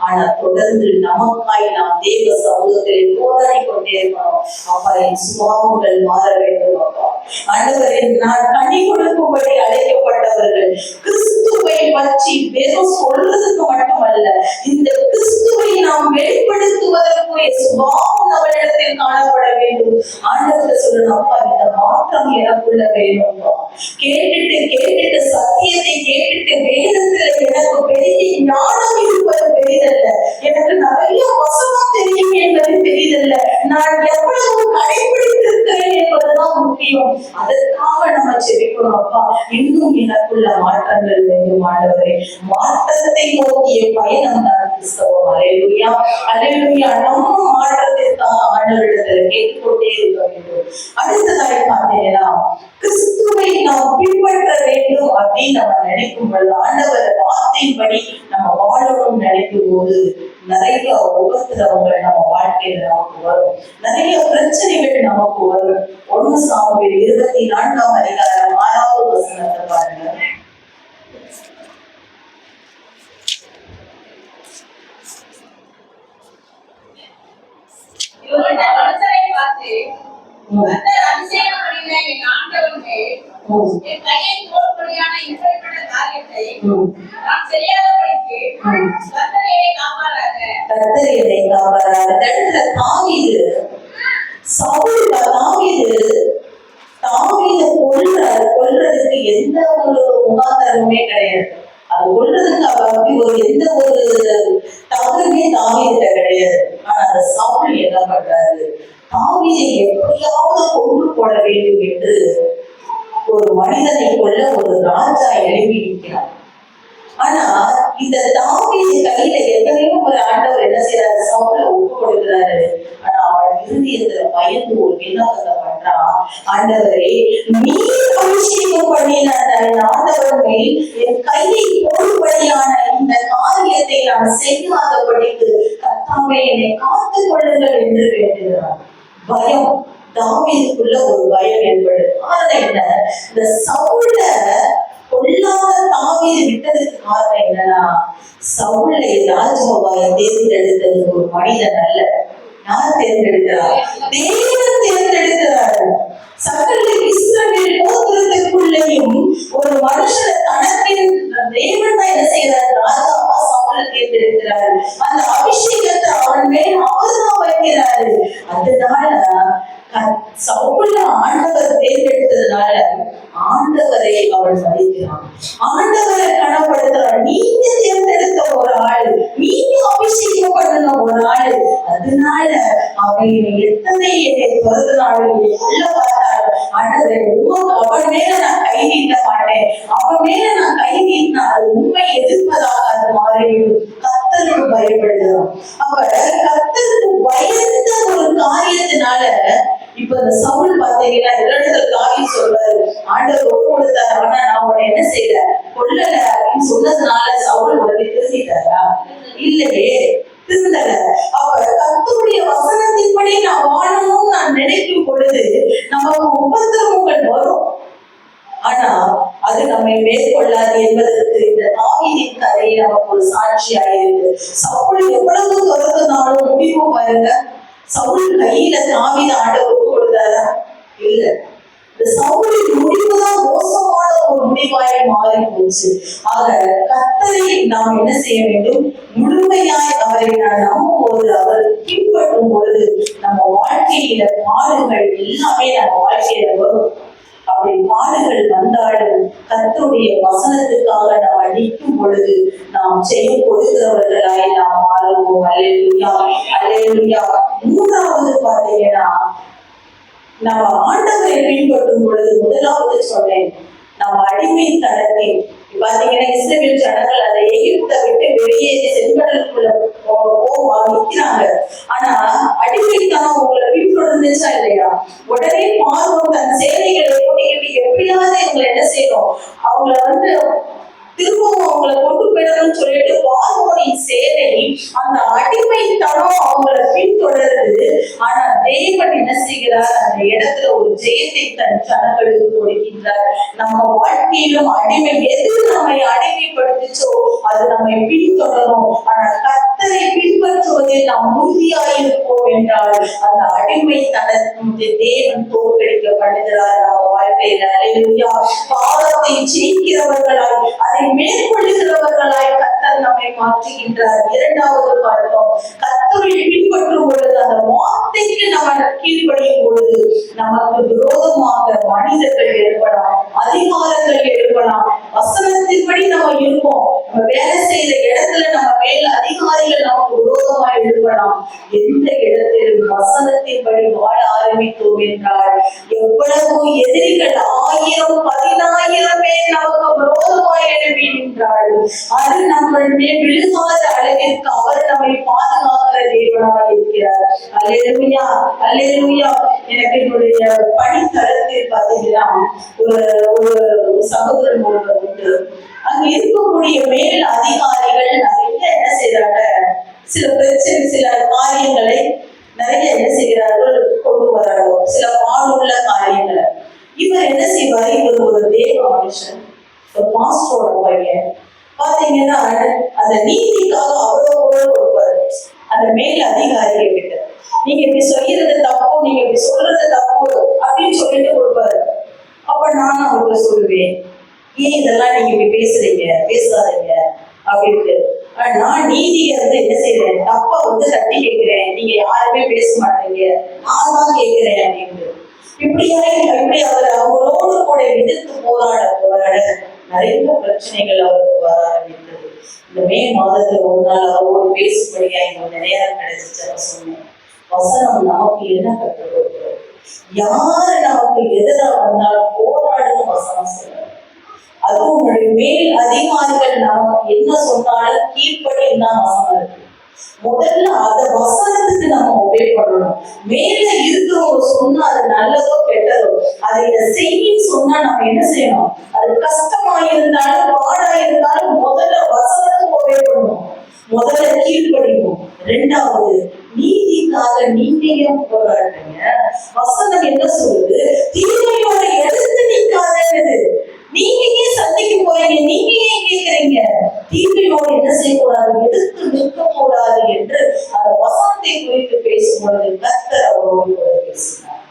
ஆனா தொடர்ந்து நமக்காய் நாம் தேவ சமூகத்தில் போராடி கொண்டே இருக்கணும். அப்பா, என் சுபாவங்கள் மாற வேண்டும். அப்பா ஆண்டவரே, நான் கனி கொடுக்கும்படி அழைக்கப்பட்டவர்கள் கிறிஸ்துவை பற்றி வெறும் சொல்றதுக்கு மட்டுமல்ல, இந்த கிறிஸ்துவை நாம் வெளிப்படுத்துவதற்குரிய சுபாவம் நம்மளிடத்தில் காணப்பட வேண்டும். ஆண்டவரை சொல்லணும், அப்பா இந்த மாற்றம் எனக்குள்ள வேணும். கேட்டுட்டு சத்தியத்தை கேட்டுட்டு வேதத்துல எனக்கு பெரிய ஞானம் இருப்பது பெரிதல்ல, எனக்கு நிறைய வசனம் தெரியும் என்பது பெரிதல்ல, நான் எவ்வளவு கடைபிடித்திருக்கிறேன் என்பதுதான் முக்கியம். அதற்காக நம்ம ஜெபிக்கணும். அப்பா, இன்னும் எனக்குள்ள மாற்றங்கள் வேண்டும் ஆண்டவரே. மாற்றத்தை நோக்கிய பயணம் தான் கிறிஸ்தவம். அல்லேலூயா, அல்லேலூயா. நம்ம மாற்றத்திற்காக ஆண்டவரிடத்துல கேட்டுக்கொண்டே இருக்க வேண்டும். அடுத்ததாக பார்த்தீங்கன்னா, கிறிஸ்துவை நாம் பின்பற்ற வேண்டும் அப்படின்னு நம்ம நினைக்கும் பொழுது, ஆண்டவர் வார்த்தையின்படி நம்ம வாழணும்னு நினைக்கும் போது நிறைய உபத்திரவங்கள் நம்ம வாழ்க்கையில நமக்கு வரும், நிறைய பிரச்சனைகள் நமக்கு வரும். 1 சாமுவேல் 24ஆம் அதிகாரம் 6வது வசனத்தை பாருங்க. கொல்றதுக்கு எந்த ஒரு முகாந்திரமுமே கிடையாது. அது கொல்றதுக்கு அப்படி ஒரு எந்த ஒரு தவறுமே தாவீதுல கிடையாது. ஆனா அந்த சவுல் என்ன பண்றாரு, தாவீதை எப்படியாவது கொண்டு போட வேண்டும் என்று ஒரு மனிதனை கொல்ல ஒரு ராஜா எழுப்பி இருக்கிறார். ஆனா இந்த தாவீது கையில எத்தனையோ ஒரு ஆண்டவர் என்ன செய்யறாரு, சவுல ஒப்பு கொடுக்கிறாரு. ஆனா அவன் இருதயத்துல பயந்து ஒரு விண்ணப்பத்தை பண்றான், ஆண்டவரே நீர் அபிஷேகம் பண்ணின ஆண்டவர் மேல் என் கையை போடும்படியான இந்த காரியத்தை நான் செய்யாதபடிக்கு கர்த்தாவே என்னை காத்துக் கொள்ளுங்கள் என்று வேண்டுகிறார். பயம், தாவீதுக்குள்ள ஒரு பயம் ஏற்படுது. காரணம் என்ன, இந்த சவுல கொல்லாத தாவீது விட்டதுக்கு காரணம் என்னன்னா, சவுலை ராஜாவாக தேர்ந்தெடுத்தது ஒரு மனிதன் அல்ல. யார் தேர்ந்தெடுக்கிறார், தேவன் தேர்ந்தெடுக்கிறார். சகல இஸ்ரவேல் கோத்திரத்துக்குள்ளேயும் ஒரு மனுஷனை தனக்கின் தேவன் தான் என்ன செய்யறார், ராஜாவா சவுலை தேர்ந்தெடுக்கிறார். அந்த அபிஷேகத்தை அவன் மேல் அவர்தான் வைக்கிறாரு. அதனால சவுல ஆண்டவர் தேர்ந்தெடுத்ததுனால ஆண்டவரை அவள் மதிக்கிறான், ஆண்டவரை கனப்படுத்துறாள். நீங்க தேர்ந்தெடுத்த ஒரு ஆளு, நீங்க அபிஷேகம் பண்ணின ஒரு ஆளு, அதனால அவன் எத்தனை பிறந்தநாள் உள்ள பார்த்தாள். ஆண்டவரை அவன் மேல நான் கை நீட்ட மாட்டேன், அவன் மேல நான் கை நீட்டினா அது உண்மை எதிர்ப்பதாக அது மாறிவிடும். கர்த்தருக்கு பயப்படுகிறான். அப்ப கர்த்தருக்கு பயந்த ஒரு காரியத்தினால இப்ப இந்த சவுல் பாத்தீங்கன்னா தாவீது சொல்றாரு, ஆண்டவர் ஒப்பு கொடுத்தாரு, ஆனா நான் உன்னை என்ன செய்யல, கொல்லல அப்படின்னு சொன்னதுனால சவுல் உடனே திருந்திட்டாரா? இல்லையே, திருந்தல. அப்ப கர்த்தருடைய வசனத்தின்படி நான் வாழணும்னு நான் நினைக்கும் பொழுது நமக்கு உபத்திரவங்கள் வரும். ஆனா அது நம்மை மேற்கொள்ளாது என்பதற்கு இந்த தாவீதின் கதை நமக்கு ஒரு சாட்சியாயிருக்கு. சவுல் எவ்வளவு தொடர்ந்தாலும் முடிவு பாருங்க. சவுல் கையில தாவீது ஆண்டவருக்கு கொடுத்தாரா? இல்ல. இந்த சவுலின் முடிவுதான் மோசமான ஒரு முடிவாய் மாறி போச்சு. ஆக கர்த்தரை நாம் என்ன செய்ய வேண்டும்? முழுமையாய் அவரை நான் நம்பும் போது, அவரை பின்பற்றும் பொழுது நம்ம வாழ்க்கையில பாடுகள் எல்லாமே நம்ம வாழ்க்கையில வரும். அப்படி பாடுகள் வந்தாலும் கர்த்தருடைய வசனத்துக்காக நாம் நிற்கும் பொழுது நாம் செய்ய கொடுக்கிறவர்களாய் நாம் மாறுவோம். அல்லேலூயா, அல்லேலூயா. மூன்றாவது பாத்தீங்கன்னா, நம்ம ஆண்டவரை பின்பற்றும் பொழுது முதலாவது சொன்னேன், நம்ம அடிமை தனத்தை பாத்தீங்கன்னா இஸ்ரவேல் ஜனங்கள் அதை எகிப்தை விட்டு வெளியேறி செங்கடலுக்குள்ள நிற்கிறாங்க. ஆனா அடிமைத்தனம் உங்களை பின்தொடர்ந்துச்சா இல்லையா? உடனே பார்வோன் தன் சேனைகளை கூட்டிக்கிட்டு எப்படியாவது இவங்களை என்ன செய்யணும், அவங்கள திரும்பவும் அவங்களை கொண்டு போயிடணும்னு சொல்லிட்டு பார்வோனின் சேனை அந்த அடிமைத்தனம் அவங்களை பின்தொடருது. ஆனா தேவன் என்ன செய்கிறார்? அந்த இடத்துல ஒரு ஜெயத்தை தன் ஜனங்களுக்கு கொடுக்கின்றார். நம்ம வாழ்க்கையிலும் அடிமை எது நம்மை அடிமைப்படுத்திச்சோ அது நம்மை பின்தொடரும். ஆனா கர்த்தரை பின்பற்றுவதில் நாம் உறுதியாயிருப்போம் என்றால் அந்த அடிமைத்தனத்தை தேவன் தோற்கடிக்கப்படுகிறார் நம்ம வாழ்க்கையில. அல்லேலூயா. பாவத்தை ஜெயிக்கிறவர்களாய் அதை மேற்கொள்ளுகிறவர்களாய் கர்த்தர் நம்மை மாற்றுகின்றார். இரண்டாவது பார்த்தோம், கர்த்தரை பின்பற்றும் பொழுது அந்த வார்த்தைக்கு நம்ம கீழ்ப்படியும் பொழுது நமக்கு விரோதமாக மனிதர்கள் எழுப்பலாம், அதிகாரங்கள் எழுப்பலாம். வசனத்தின்படி நம்ம இருப்போம். நம்ம வேலை செய்த இடத்துல நம்ம மேல் அதிகாரிகள் நமக்கு விரோதமா எழுப்பலாம். எந்த இடத்திலும் வசனத்தின்படி வாழ ஆரம்பித்தோம் என்றால் எவ்வளவு எதிரிகள் 1000 10,000 பேர் நமக்கு விரோதமாய் எழுப்பி நின்றால் அது நம்ம விழுகாத அளவிற்கு அவர் நம்மை பாதுகாக்கிற தேவனாக இருக்கிறார். அல்லேலூயா, அல்லேலூயா. எனக்கு என்னுடைய பணித்தளத்தில் பார்த்தீங்கன்னா ஒரு சகோதரன் உண்டு. அங்க இருக்கக்கூடிய மேல் அதிகாரிகள் நிறைய என்ன செய்யறாங்க, சில பிரச்சனை சில காரியங்களை நிறைய என்ன செய்கிறார்கள் கொண்டு வராங்க, சில பாடுள்ள காரியங்களை. இவர் என்ன செய்வார்? இவர் ஒரு தேவ மனுஷன், ஒரு மாஸ்டரோட பையன். பாத்தீங்கன்னா அந்த நீதிக்காக அவ்வளவு கொடுப்பாரு அந்த மேல் அதிகாரிகள் கிட்ட. நீங்க இப்படி சொல்றது தப்பு, நீங்க இப்படி சொல்றது தப்பு அப்படின்னு சொல்லிட்டு கொடுப்பாரு. அப்ப நான் அவர்கிட்ட சொல்லுவேன், ஏன் இதெல்லாம் நீங்க இப்படி பேசுறீங்க, பேசாதீங்க அப்படின்ட்டு. நான் நீதியை என்ன செய்யறேன், தப்பா தட்டி கேட்கிறேன், நீங்க யாருமே பேச மாட்டீங்க, நான் தான் கேட்கிறேன் அப்படின்ட்டு. இப்படி அவர் அவங்களோடு கூட எதிர்த்து போராட நிறைய பிரச்சனைகள் அவருக்கு வர ஆரம்பித்தது. இந்த மே மாதத்துல ஒரு நாள் அவரோடு பேசும்படியா எங்களுக்கு நேரம் கிடைச்சிச்சு. சொன்னேன், வசனம் நமக்கு என்ன கற்றுக் கொடுக்கிறது? யாரு நமக்கு எதிராக வந்தாலும் போராடுன்னு வசனம் சொல்றாரு. அதுவும் உங்களுடைய மேல் அதிகாரிகள் நமக்கு என்ன சொன்னாலும் கீழ்ப்படின்னு தான் வசனம் இருக்கு. முதல்ல அந்த வசனத்துக்கு நம்ம ஒபே பண்ணணும். மேல இருக்கிறவங்க சொன்னா அது நல்லதோ கெட்டதோ அதை இதை செய்யின்னு சொன்னா நம்ம என்ன செய்யணும்? அது கஷ்டமாயிருந்தாலும் பாடாயிருந்தாலும் முதல்ல வசனத்துக்கு ஒபே பண்ணணும், முதல்ல கீழ்ப்படிணும். ரெண்டாவது, நீதிக்காக நீங்களும் போராடுறீங்க. வசனம் என்ன சொல்லுது? தீமையோட எடுத்து நிற்காதது. நீங்க ஏன் சந்திக்க போறீங்க, நீங்க ஏன் கேட்கிறீங்க? தீமையோடு என்ன செய்யக்கூடாது, எதிர்த்து நிற்க கூடாது என்று அந்த வசனத்தை குறித்து பேசும்பொழுது கர்த்தர் அவரோடு கூட பேசினார்.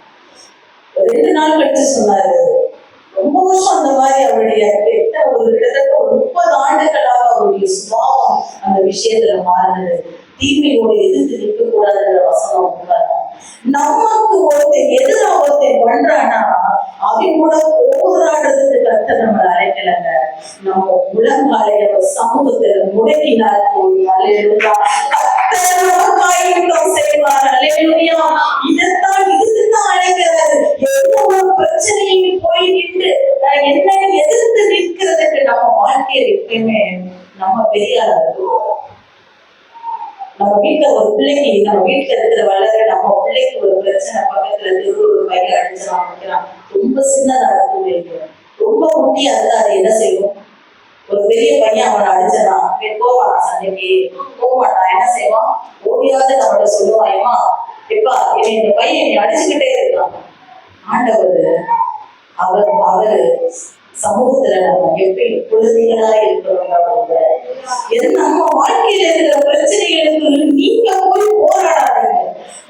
2 நாள் கழிச்சு சொன்னாரு, ரொம்ப வருஷம் அந்த மாதிரி அவருடைய கிட்டத்தட்ட ஒரு 30 ஆண்டுகளாக அவருடைய சுபாவம் அந்த விஷயத்துல மாறினது. தீமையோடு எதிர்த்து நிற்க கூடாதுன்ற வசனம் உண்மைதான். நமக்கு ஒருத்தர் எதிராக ஒருத்தர் பண்றானா அவன் கூட போராடுறதுக்கு கர்த்தர் நம்ம அழைக்கலங்க. நம்ம முழங்காலை சமூகத்துல முடக்கினார் போய். அல்லேலூயா. கர்த்தர் நமக்காக யுத்தம் செய்வார். அல்லேலூயா. இதுக்குத்தான் அழைக்கிறாரு. எந்த ஒரு பிரச்சனையும் போய் நின்று என்ன எதிர்த்து நிற்கிறதுக்கு நம்ம வாழ்க்கையில எப்பயுமே நம்ம பெரிய இருக்கும். நம்ம வீட்டுல ஒரு பிள்ளைக்கு, நம்ம வீட்டுல இருக்கிற வளர நம்ம பிள்ளைக்கு ஒரு பிரச்சனை, பக்கத்துல இருந்து ஒரு பையன் அடிச்சுறான், ரொம்ப சின்னதா இருக்கும், ரொம்ப முட்டியா இருந்தா அதை என்ன செய்யும்? சண்டைக்கு போக மாட்டான். என்ன செய்வான்? ஓடியாவது நம்மகிட்ட சொல்லுவான், ஏமா எப்பா இவன் இந்த பையன் என்னை அடிச்சுக்கிட்டே இருக்கான். ஆண்டவர் அவரு சமூகத்துல நம்ம எப்படி குழந்தைகளா இருக்கிறோம். நம்ம வாழ்க்கையில இருக்கிற பிரச்சனைகளுக்கு நீங்க போய் போராடாதீங்க.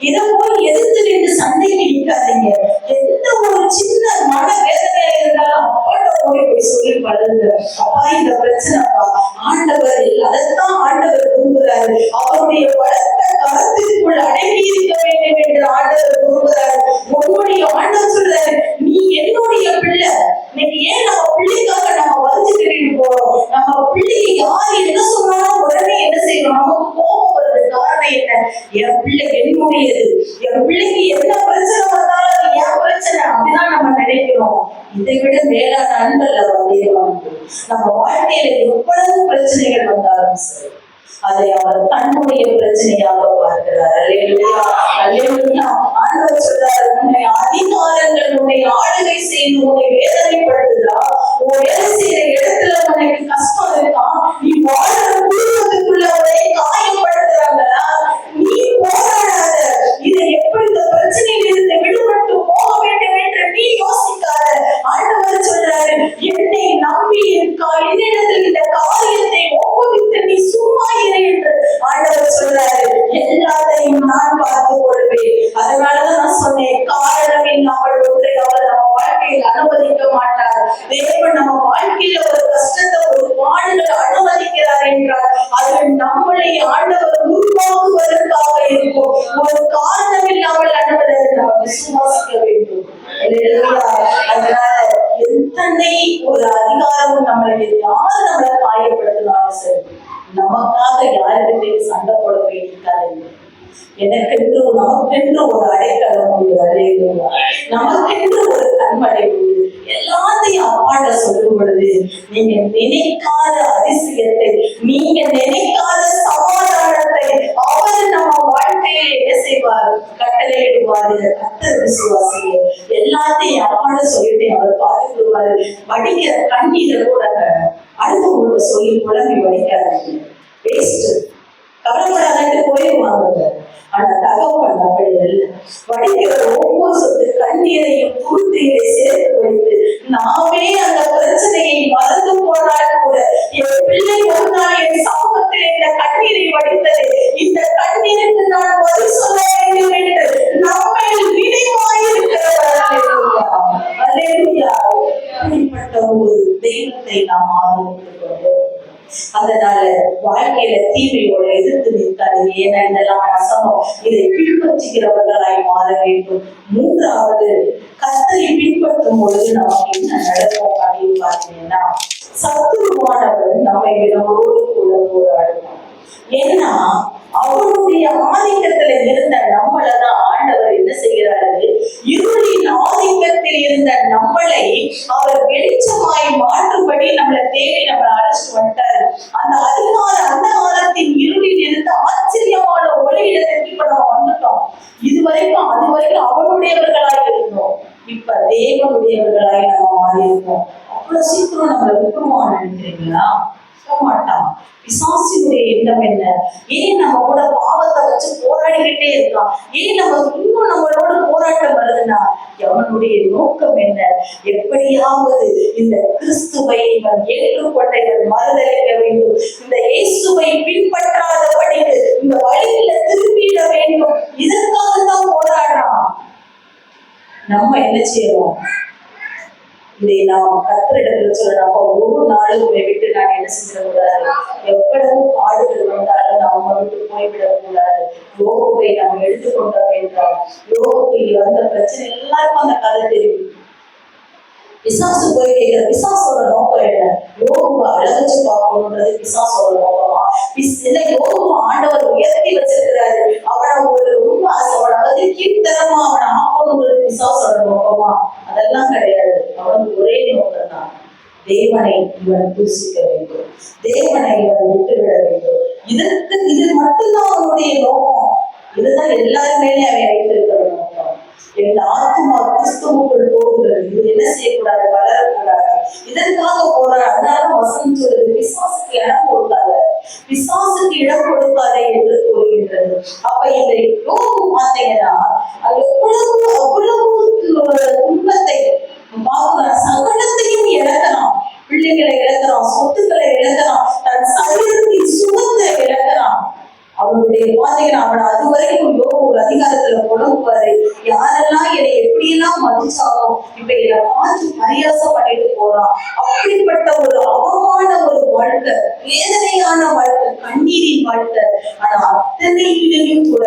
இதை போய் எதிர்த்து நின்று சண்டைக்கு நிற்காதீங்க. எந்த ஒரு சின்ன மன வேதனையா இருந்தாலும் அப்பாட்ட போய் சொல்லி பழகுங்க. அப்பா இந்த பிரச்சனைப்பா, ஆண்டவர் அதைத்தான் ஆண்டவர் விரும்புகிறாரு. அவருடைய பலத்த கருத்துக்குள் அடங்கி இருக்க வேண்டும் என்று ஆண்டவர் விரும்புகிறாரு. உன்னுடைய ஆண்டவர் சொல்றாரு, நீ என்னுடைய பிள்ளை. இன்னைக்கு ஏன் நம்ம பிள்ளைக்காக நம்ம வரைஞ்சுக்கிட்டு போறோம்? நம்ம பிள்ளைக்கு யார் என்ன சொன்னாலும் உடனே என்ன செய்யணும்? நமக்கு கோபம் வருது. காரணம் என்ன? என் பிள்ளை என்னுடையது. என் பிள்ளைக்கு என்ன பிரச்சனை வந்தாலும் அது என் பிரச்சனை அப்படிதான் நம்ம நினைக்கிறோம். இதை விட மேலான அன்பல்ல தேவன். நம்ம வாழ்க்கையில எவ்வளவு பிரச்சனைகள் வந்தாலும் சரி, அதை அவர் தன்னுடைய பிரச்சனையாக பார்க்கிறார். அல்லேலூயா, அல்லேலூயா. ஆண்டவர் சொல்றாரு, உன்னை அதிகாரங்கள் உன்னை ஆளுகை செய்து உன்னை வேதனைப்படுத்துதா? உன் வேலை செய்யற இடத்துல உனக்கு கஷ்டம் இருக்கா? நீ வாழ்ற குடும்பத்துக்குள்ள உன்னை காயப்படுத்துறாங்களா? நீ போராடாத. இதை எப்படி இந்த பிரச்சனையில இருந்து விடுபட்டு போக வேண்டும் என்று நீ யோசிக்காத. ஆண்டவர் சொல்றாரு, என்னை நம்பி இருக்கா, என்னிடத்தில் இந்த காரியத்தை ஒப்புவித்து நீ சும்மா இரு என்று ஆண்டவர் சொல்றாரு. எல்லாத்தையும் நான் பார்த்துக் கொள்வேன். அதனாலதான் நான் சொன்னேன், காரணம் இல்லாமல் ஒன்றை அவர் நம்ம வாழ்க்கையில் அனுமதிக்க மாட்டார். தேவன் நம்ம வாழ்க்கையில ஒரு கஷ்டத்தை, ஒரு பாடுகளை அனுமதிக்கிறார் என்றால் அது நம்மளை ஆண்டவர் உருவாக்குவதற்காக இருக்கும். ஒரு காரணம் இல்லாமல் ஆண்டவரை நம்ம விசுவாசிக்க வேண்டும். அதனால எத்தனை ஒரு அதிகாரமும் நம்மளை யார் நம்மளை காயப்படுத்தினாலும் சரி, நமக்காக யாருக்கிட்டையும் சண்டை போட வேண்டியிருக்காது. எனக்கென்று நமக்கென்று ஒரு அடைக்கலம் உண்டு. அல்லேலூயா. நமக்கென்று ஒரு கண்மலை உண்டு. எல்லாத்தையும் அப்பாட்ட சொல்லும் பொழுது நீங்க நினைக்காத அதிசயத்தை, நீங்க நினைக்காத சமாதானத்தை அவர் நம்ம வாழ்க்கையில் என்ன செய்வார்? கட்டளையிடுவார். கர்த்தர் விசுவாசிய எல்லாத்தையும் அப்பாட்ட சொல்லிட்டு அவர் பார்த்துக்குவாரு. வடிக்கிற கண்ணீரை கூட அடுத்தவங்களோட சொல்லி குழம்பி வடிக்காதீங்க. வேஸ்ட். கவலைப்படாதட்டு போயிடுவாங்க. ஆனா தகவல் அப்படி அல்ல. வடிக்கிற ஒவ்வொரு சொத்து கண்ணீரையும் துருத்திகளை சேர்த்து வைத்து நாமே அந்த பிரச்சனையை மறந்து போனால் கூட என் பிள்ளை ஒரு நாள் என் சமூகத்தில் இந்த கண்ணீரை வடித்தது, இந்த கண்ணீருக்கு நான் பதில் சொல்ல வேண்டும் என்று நம்மை நினைவாயிருக்கிறவர். அல்லேலூயா. அப்படிப்பட்ட ஒரு தெய்வத்தை நாம் ஆராதிக்கிறோம். அதனால வாழ்க்கையில தீமையோட எதிர்த்து நிற்காதீங்க. ஏன்னா இதெல்லாம் வசனம். இதை பின்பற்றுகிறவர்களாய் மாற வேண்டும். மூன்றாவது, கர்த்தரை பின்பற்றும் பொழுது நமக்கு என்ன நடக்கும் அப்படின்னு பார்த்தீங்கன்னா, சத்துருவானவர் நம்மளோடு கூட போராடுவார். ஏன்னா அவருடைய ஆதிக்கத்துல இருந்த நம்மளதான் ஆண்டவர் என்ன செய்கிறாரு? இருளின் ஆதிக்கத்தில் இருந்த நம்மளை அவர் வெளிச்சமாய் மாற்றும்படி நம்மளை தேடி நம்மளை அழைச்சிட்டு வந்துட்டாரு. அந்த அந்தகாரத்தின் இருளில் இருந்து ஆச்சரியமான ஒளியிடத்திற்கு இப்ப நம்ம வந்துட்டோம். அதுவரைக்கும் அவனுடையவர்களாய் இருந்தோம். இப்ப தேவனுடையவர்களாய் நம்ம மாறி இருக்கோம். அவ்வளவு சீக்கிரம் நம்மளை விட்டுருவான்னு நினைக்கிறீங்களா? மாட்டான். பிசாசினுடைய எண்ணம் என்ன? ஏன் நம்ம கூட பாவத்தை வச்சு போராடிக்கிட்டே இருக்கான்? ஏன் நம்ம இன்னும் நம்மளோட போராட்டம் வருதுன்னா அவனுடைய நோக்கம் என்ன? எப்படியாவது இந்த கிறிஸ்துவை இவன் ஏற்றுக்கொண்ட மறுதளிக்க வேண்டும், இந்த இயேசுவை பின்பற்றாதபடிக்கு இந்த வழியில திரும்பிட வேண்டும். இதற்காக தான் போராடுறான். நம்ம என்ன செய்யறோம்? இதை நாம் கர்த்தரிடத்தில் சொல்லணும். ஒரு நாளும் விட்டு நான் என்ன செஞ்சிடக்கூடாது. எவ்வளவு பாடுகள் வந்தாலும் நாம் விட்டு போய்விடக் கூடாது. யோபுவை நாம் எடுத்துக்கொண்டோம் என்றால் யோபுக்கு வந்த பிரச்சனை எல்லாருக்கும் அந்த கதை தெரியும். பிசாசு போய் கேட்கிற பிசாசோட நோக்கம் என்ன? யோபுவை அழகச்சு பார்க்கணுன்றது பிசாசோட நோக்கமா? இல்லை, யோபுவை ஆண்டவர் உயர்த்தி வச்சிருக்கிறாரு, அவனை ஒரு ரொம்ப அவனை வந்து கீழ்த்தரமா அவனை ஆக்கணுன்றது பிசாசோட நோக்கமா? அதெல்லாம் கிடையாது. அவனுக்கு ஒரே நோக்கம் தான், தேவனை இவன் தூசிக்க வேண்டும், தேவனை இவன் விட்டுவிட வேண்டும். இது மட்டும்தான் அவனுடைய நோக்கம். இதுதான் எல்லாருமே அவன் வைத்திருக்கிற நோக்கம். என் ஆத்மா கிறிஸ்துவுக்குள் போகிறது. இது என்ன செய்யக்கூடாது? வளரக்கூடாது. இதற்காக போற. அதனால வசனம் சொல்லுது, விசுவாசத்துக்கு இடம் கொடுக்காத. பிசாசுக்கு இடம் கொடுக்காதே என்று கூறுகின்றது. அப்ப இந்த யோபு பார்த்தீங்கன்னா அவ்வளவு துன்பத்தை பார்க்கிறான், சகலத்தையும் இழக்கிறான், பிள்ளைகளை இழக்கிறான், சொத்துக்களை இழக்கிறான், தன் சரீரத்தின் சுகத்தை இழக்கிறான். அவனுடைய பாத்தீங்கன்னா அவன் அதுவரைக்கும் ஒரு அதிகாரத்துல புலம்புவாரு, யாரெல்லாம் என்னை எப்படியெல்லாம் மதிச்சானோ இப்ப என்னை பார்த்து பரியாசம் பண்ணிட்டு போறான். அப்படிப்பட்ட ஒரு அவமான ஒரு வாழ்க்கை, வேதனையான வாழ்க்கை, கண்ணீரின் வாழ்க்கை. ஆனா அத்தனையிலையும் கூட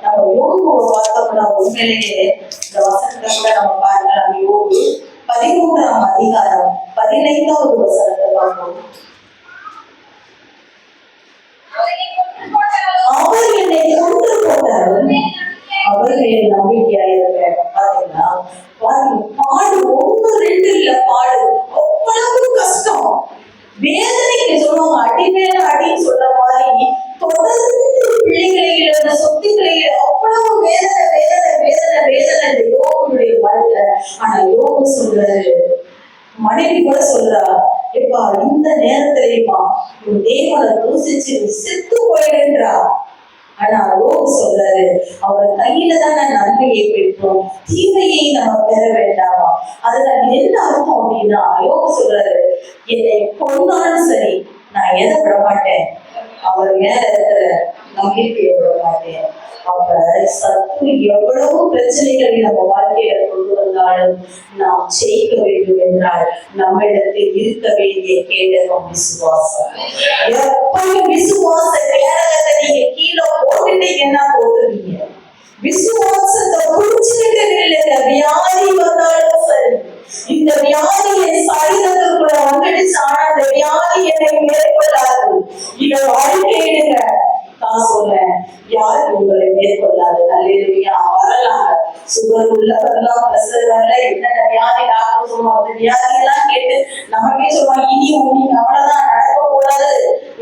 நம்ம யோபுவை பார்த்தோம்னா உண்மையிலேயே இந்த வசனத்தை கூட நம்ம பார்க்கலாம். யோபு 13ஆம் அதிகாரம் 15வது வசனத்தை பார்ப்போம். அவர் என்னை கொன்று போட்டாலும் அவர் மேல் நம்பிக்கையாயிருப்பேன். பாத்தீங்கன்னா பாடு 1 2 இல்ல, பாடு அவ்வளவு கஷ்டம், வேதனைக்கு சொல்லுவாங்க, அடி மேல அடின்னு சொல்ற மாதிரி தொடர்ந்து பிள்ளைகளை இழந்த, சொத்துக்களை அவ்வளவு வேதனை வேதனை வேதனை வேதனை இந்த யோபுடைய வாழ்க்கை. ஆனா யோபு சொல்றாரு, மனைவி கூட சொல்றா, எப்பா இந்த நேரத்திலேயுமா உன் தேவனை தூசிச்சு செத்து போயிடுன்றா. ஆனா யோபு சொல்றாரு, அவர் கையில தான் நன்மையை பெற்றோம், தீமையை நம்ம பெற வேண்டாமா. அதுல என்ன அர்த்தம் அப்படின்னா, யோபு சொல்றாரு, என்னை கொண்டாலும் சரி நான் எதை விட மாட்டேன், அவர் மேல இருக்கிற நம்பிக்கையை விட மாட்டேன். அப்ப சத்துரு எவ்வளவு பிரச்சனைகளை நம்ம வாழ்க்கையில கொண்டு வந்தாலும் நாம் ஜெயிக்க வேண்டும் என்றால் நம்மிடத்தில் இருக்க வேண்டிய கேடகம் விசுவாசம். எப்பயும் விசுவாச கேடகத்தை நீங்க கீழே போட்டுட்டீங்கன்னா போட்டுருவீங்க. விசுவாசத்தை புடிச்சுக்கிட்டு இல்லைங்க, வியாதி வந்தாலும் சரி, இந்த வியாதி என் சரீரத்துக்குள்ள வந்துடுச்சு, ஆனா அந்த வியாதி என்னை மேற்கொள்ளாது. இதை வாழ்க்கையிடுங்க, நான் சொல்றேன், யாருக்கு உங்களை மேற்கொள்ளாது. அல்லேலூயா. வரலாம், சுகர் உள்ள வரலாம், பிரஷர் வரல, என்னென்ன வியாதி டாக்டர் சொல்லுவோம், அந்த வியாதி எல்லாம் கேட்டு நமக்கே சொல்லுவாங்க, இனி நீங்க அவ்வளவுதான், நடக்க கூடாது,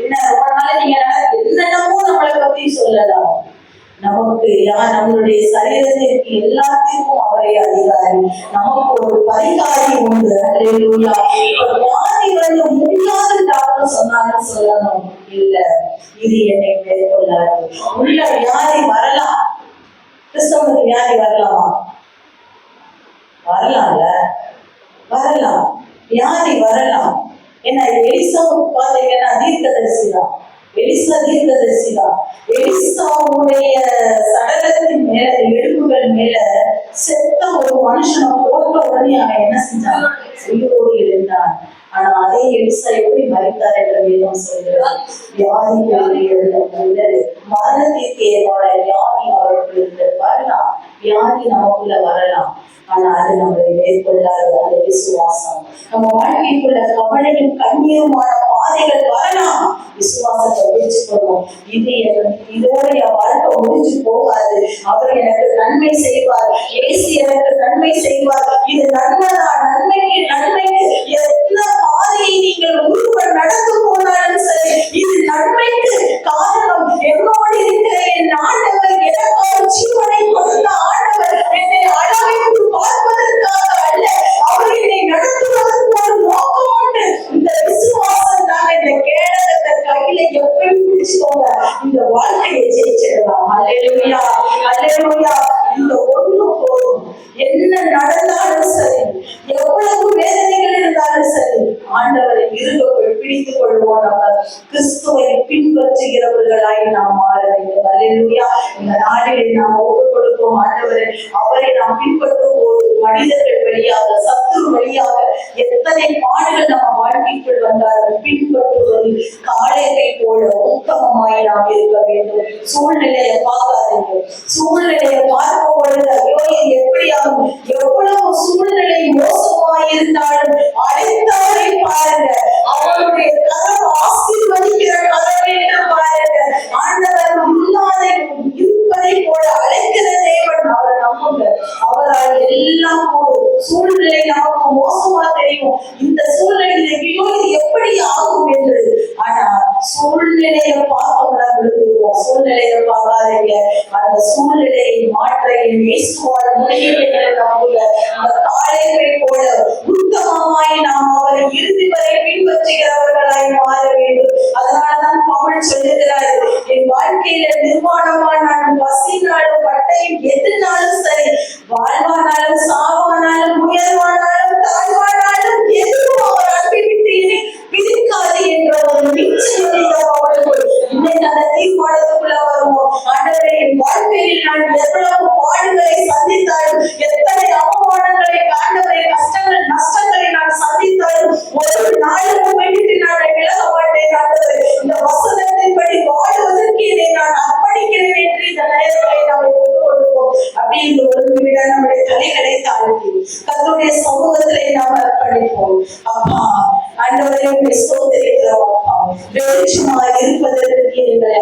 என்ன ரொம்ப நாள் நீங்க என்னென்னமோ நம்மளை பத்தி சொல்லலாம். நமக்கு நம்மளுடைய சரீரத்திற்கு எல்லாத்திற்கும் அவரை அதிகாரி, நமக்கு ஒரு பரிகாரி உண்டு. அல்லேலூயா. வியாதி வந்து முடியாத டாக்டர் சொன்னாலும் சொல்லணும், இல்ல இது என்னை மேற்கொள்ளாது. உள்ள வியாதி வரலாம், கிறிஸ்தவனுக்கு வியாதி வரலாமா? வரலாம்ல, வரலாம், வியாதி வரலாம். ஏன்னா எலிசாவுக்கு பாத்தீங்கன்னா தீர்க்கதரிசி தான், எலிசா தீர்க்கதரிசி தான். எலிசாவுடைய சடலத்தின் மேல, எலும்புகள் மேல செத்த ஒரு மனுஷனை போட்ட உடனே அவன் என்ன செஞ்சான்? உயிரோடு இருந்தான். ஆனா அதே எலிசா எப்படி மறித்தார் என்ற வேதம் சொல்கிறது. மரணத்திற்கு ஏற்பாட வியாதி அவருக்கு இருந்தது. வரலாம், வியாதி நமக்குள்ள வரலாம், ஆனா அது நம்மளை மேற்கொள்ளாது. அது விசுவாசம். நம்ம வாழ்க்கைக்குள்ள கவலையும் கண்ணீருமான பாதைகள் வரலாம், விசுவாசத்தை முடிச்சுக்கணும். இதோட என் வாழ்க்கை முடிஞ்சு போகாது, அவர் எனக்கு நன்மை செய்வார், இயேசு எனக்கு நன்மை செய்வார், இது நன்மைதான், நன்மைக்கு நன்மைக்கு எந்த பாதையை நீங்கள் ஒருவர் நடந்து போனாலும் சரி, இது நன்மைக்கு காரணம் என்னோடு இருக்கிற என் ஆண்டவர், எனக்காக ஜீவனை கொடுத்த ஆண்டவர், என்னை அளவைத்து பார்ப்பதற்காக அல்ல, அவர் என்னை நடத்துவதற்கு ஒரு நோக்கம் உண்டு. இந்த விசுவாசம் தான். இந்த கேடகத்தை கையில எப்பயும் பிடிச்சுக்கோங்க, இந்த வாழ்க்கையை ஜெயிச்சிடலாம். அல்லேலூயா, அல்லேலூயா. இந்த ஒண்ணு போதும், என்ன நடந்தாலும் சரி, எவ்வளவு வேதனைகள் இருந்தாலும் சரி, ஆண்டவரை பிடித்துக் கொள்வோம். நம்ம கிறிஸ்துவை பின்பற்றுகிறவர்களாய் நாம் மாற வேண்டும். அல்லேலூயா. இந்த நாளிலே நாம் ஒப்பு கொடுப்போம். ஆண்டவரை, அவரை நாம் பின்பற்றும் போது மனிதர்கள் வழியாக, சத்துரு வழியாக எத்தனை பாடுகள் நம்ம வாழ்க்கைக்குள் வந்தாலும் பின்பற்றுவது காளையை போல உத்தமமாய் நாம் இருக்க வேண்டும். சூழ்நிலையை பார்க்காதீங்க, சூழ்நிலையை பார்க்கும் பொழுது ஐயோ இது எப்படியாகும், எவ்வளவு சூழ்நிலை மோசமாயிருந்தாலும் அழைத்தவரை பாருங்க, அவருடைய கரம் ஆசீர்வதிக்கிற கரம் என்று பாருங்க. ஆண்டவர் இல்லாத இருப்பதை போல அழைக்கிற தேவன், அவரை நம்புங்க. அவரால் எல்லாம் போதும். சூழ்நிலை நமக்கு மோசமா தெரியும், இந்த சூழ்நிலையில ஐயோ இது எப்படி ஆகும் என்று. ஆனா சூழ்நிலையை பார்க்க விழுந்துருவோம், சூழ்நிலையை பார்க்காதீங்க. அந்த சூழ்நிலையை மாற்ற என் இயேசுவால் முடியும் என்று நம்புங்க. அந்த காளையை போல உத்தமமாய் நாம் அவரை இறுதி வரை பின்பற்றுகிறவர்களாய் மாற வேண்டும். அதனாலதான் பவுல் வாழ்க்கையில நிர்வாணமானாலும் பசினாலும் பட்டையும் எதுனாலும் சரி, வாழ்வானாலும் சாவானாலும் உயர்வானாலும் தாழ்வானாலும் எதுவும் அவர் அன்பை விட்டு என்னை பிரிக்காது என்ற ஒரு நிச்சயத்தை அவர்கள் இன்னைக்கு அந்த தீர்மானத்துக்குள்ள வருவோம். ஆண்டவரே, என் வாழ்க்கையில் நான் எவ்வளவு பாடுகளை சந்தித்தாலும், எத்தனை அவமானங்களை, ஆண்டவரே, கஷ்டங்கள் நஷ்டங்களை நான் சந்தித்தாலும் ஒரு நாளும் உம்மை விட்டு நான் விலக மாட்டேன். ஆண்டவரே, இந்த வசனத்தின்படி வாழ்வதற்கு இதை நான் அர்ப்பணிக்கிறேன் என்று இந்த நேரத்தை நாம் ஒப்புக் கொடுப்போம். அப்படி இந்த ஒரு நிமிடம் நம்முடைய தலைகளை தாழ்த்தி கர்த்தருடைய சமூகத்திலே நாம் அர்ப்பணிப்போம். அப்பா, ஆண்டவரே, உம்மை ஸ்தோத்திரிக்கிறோம். அப்பா, வெளிச்சமாய் இருப்பதற்கு எங்களை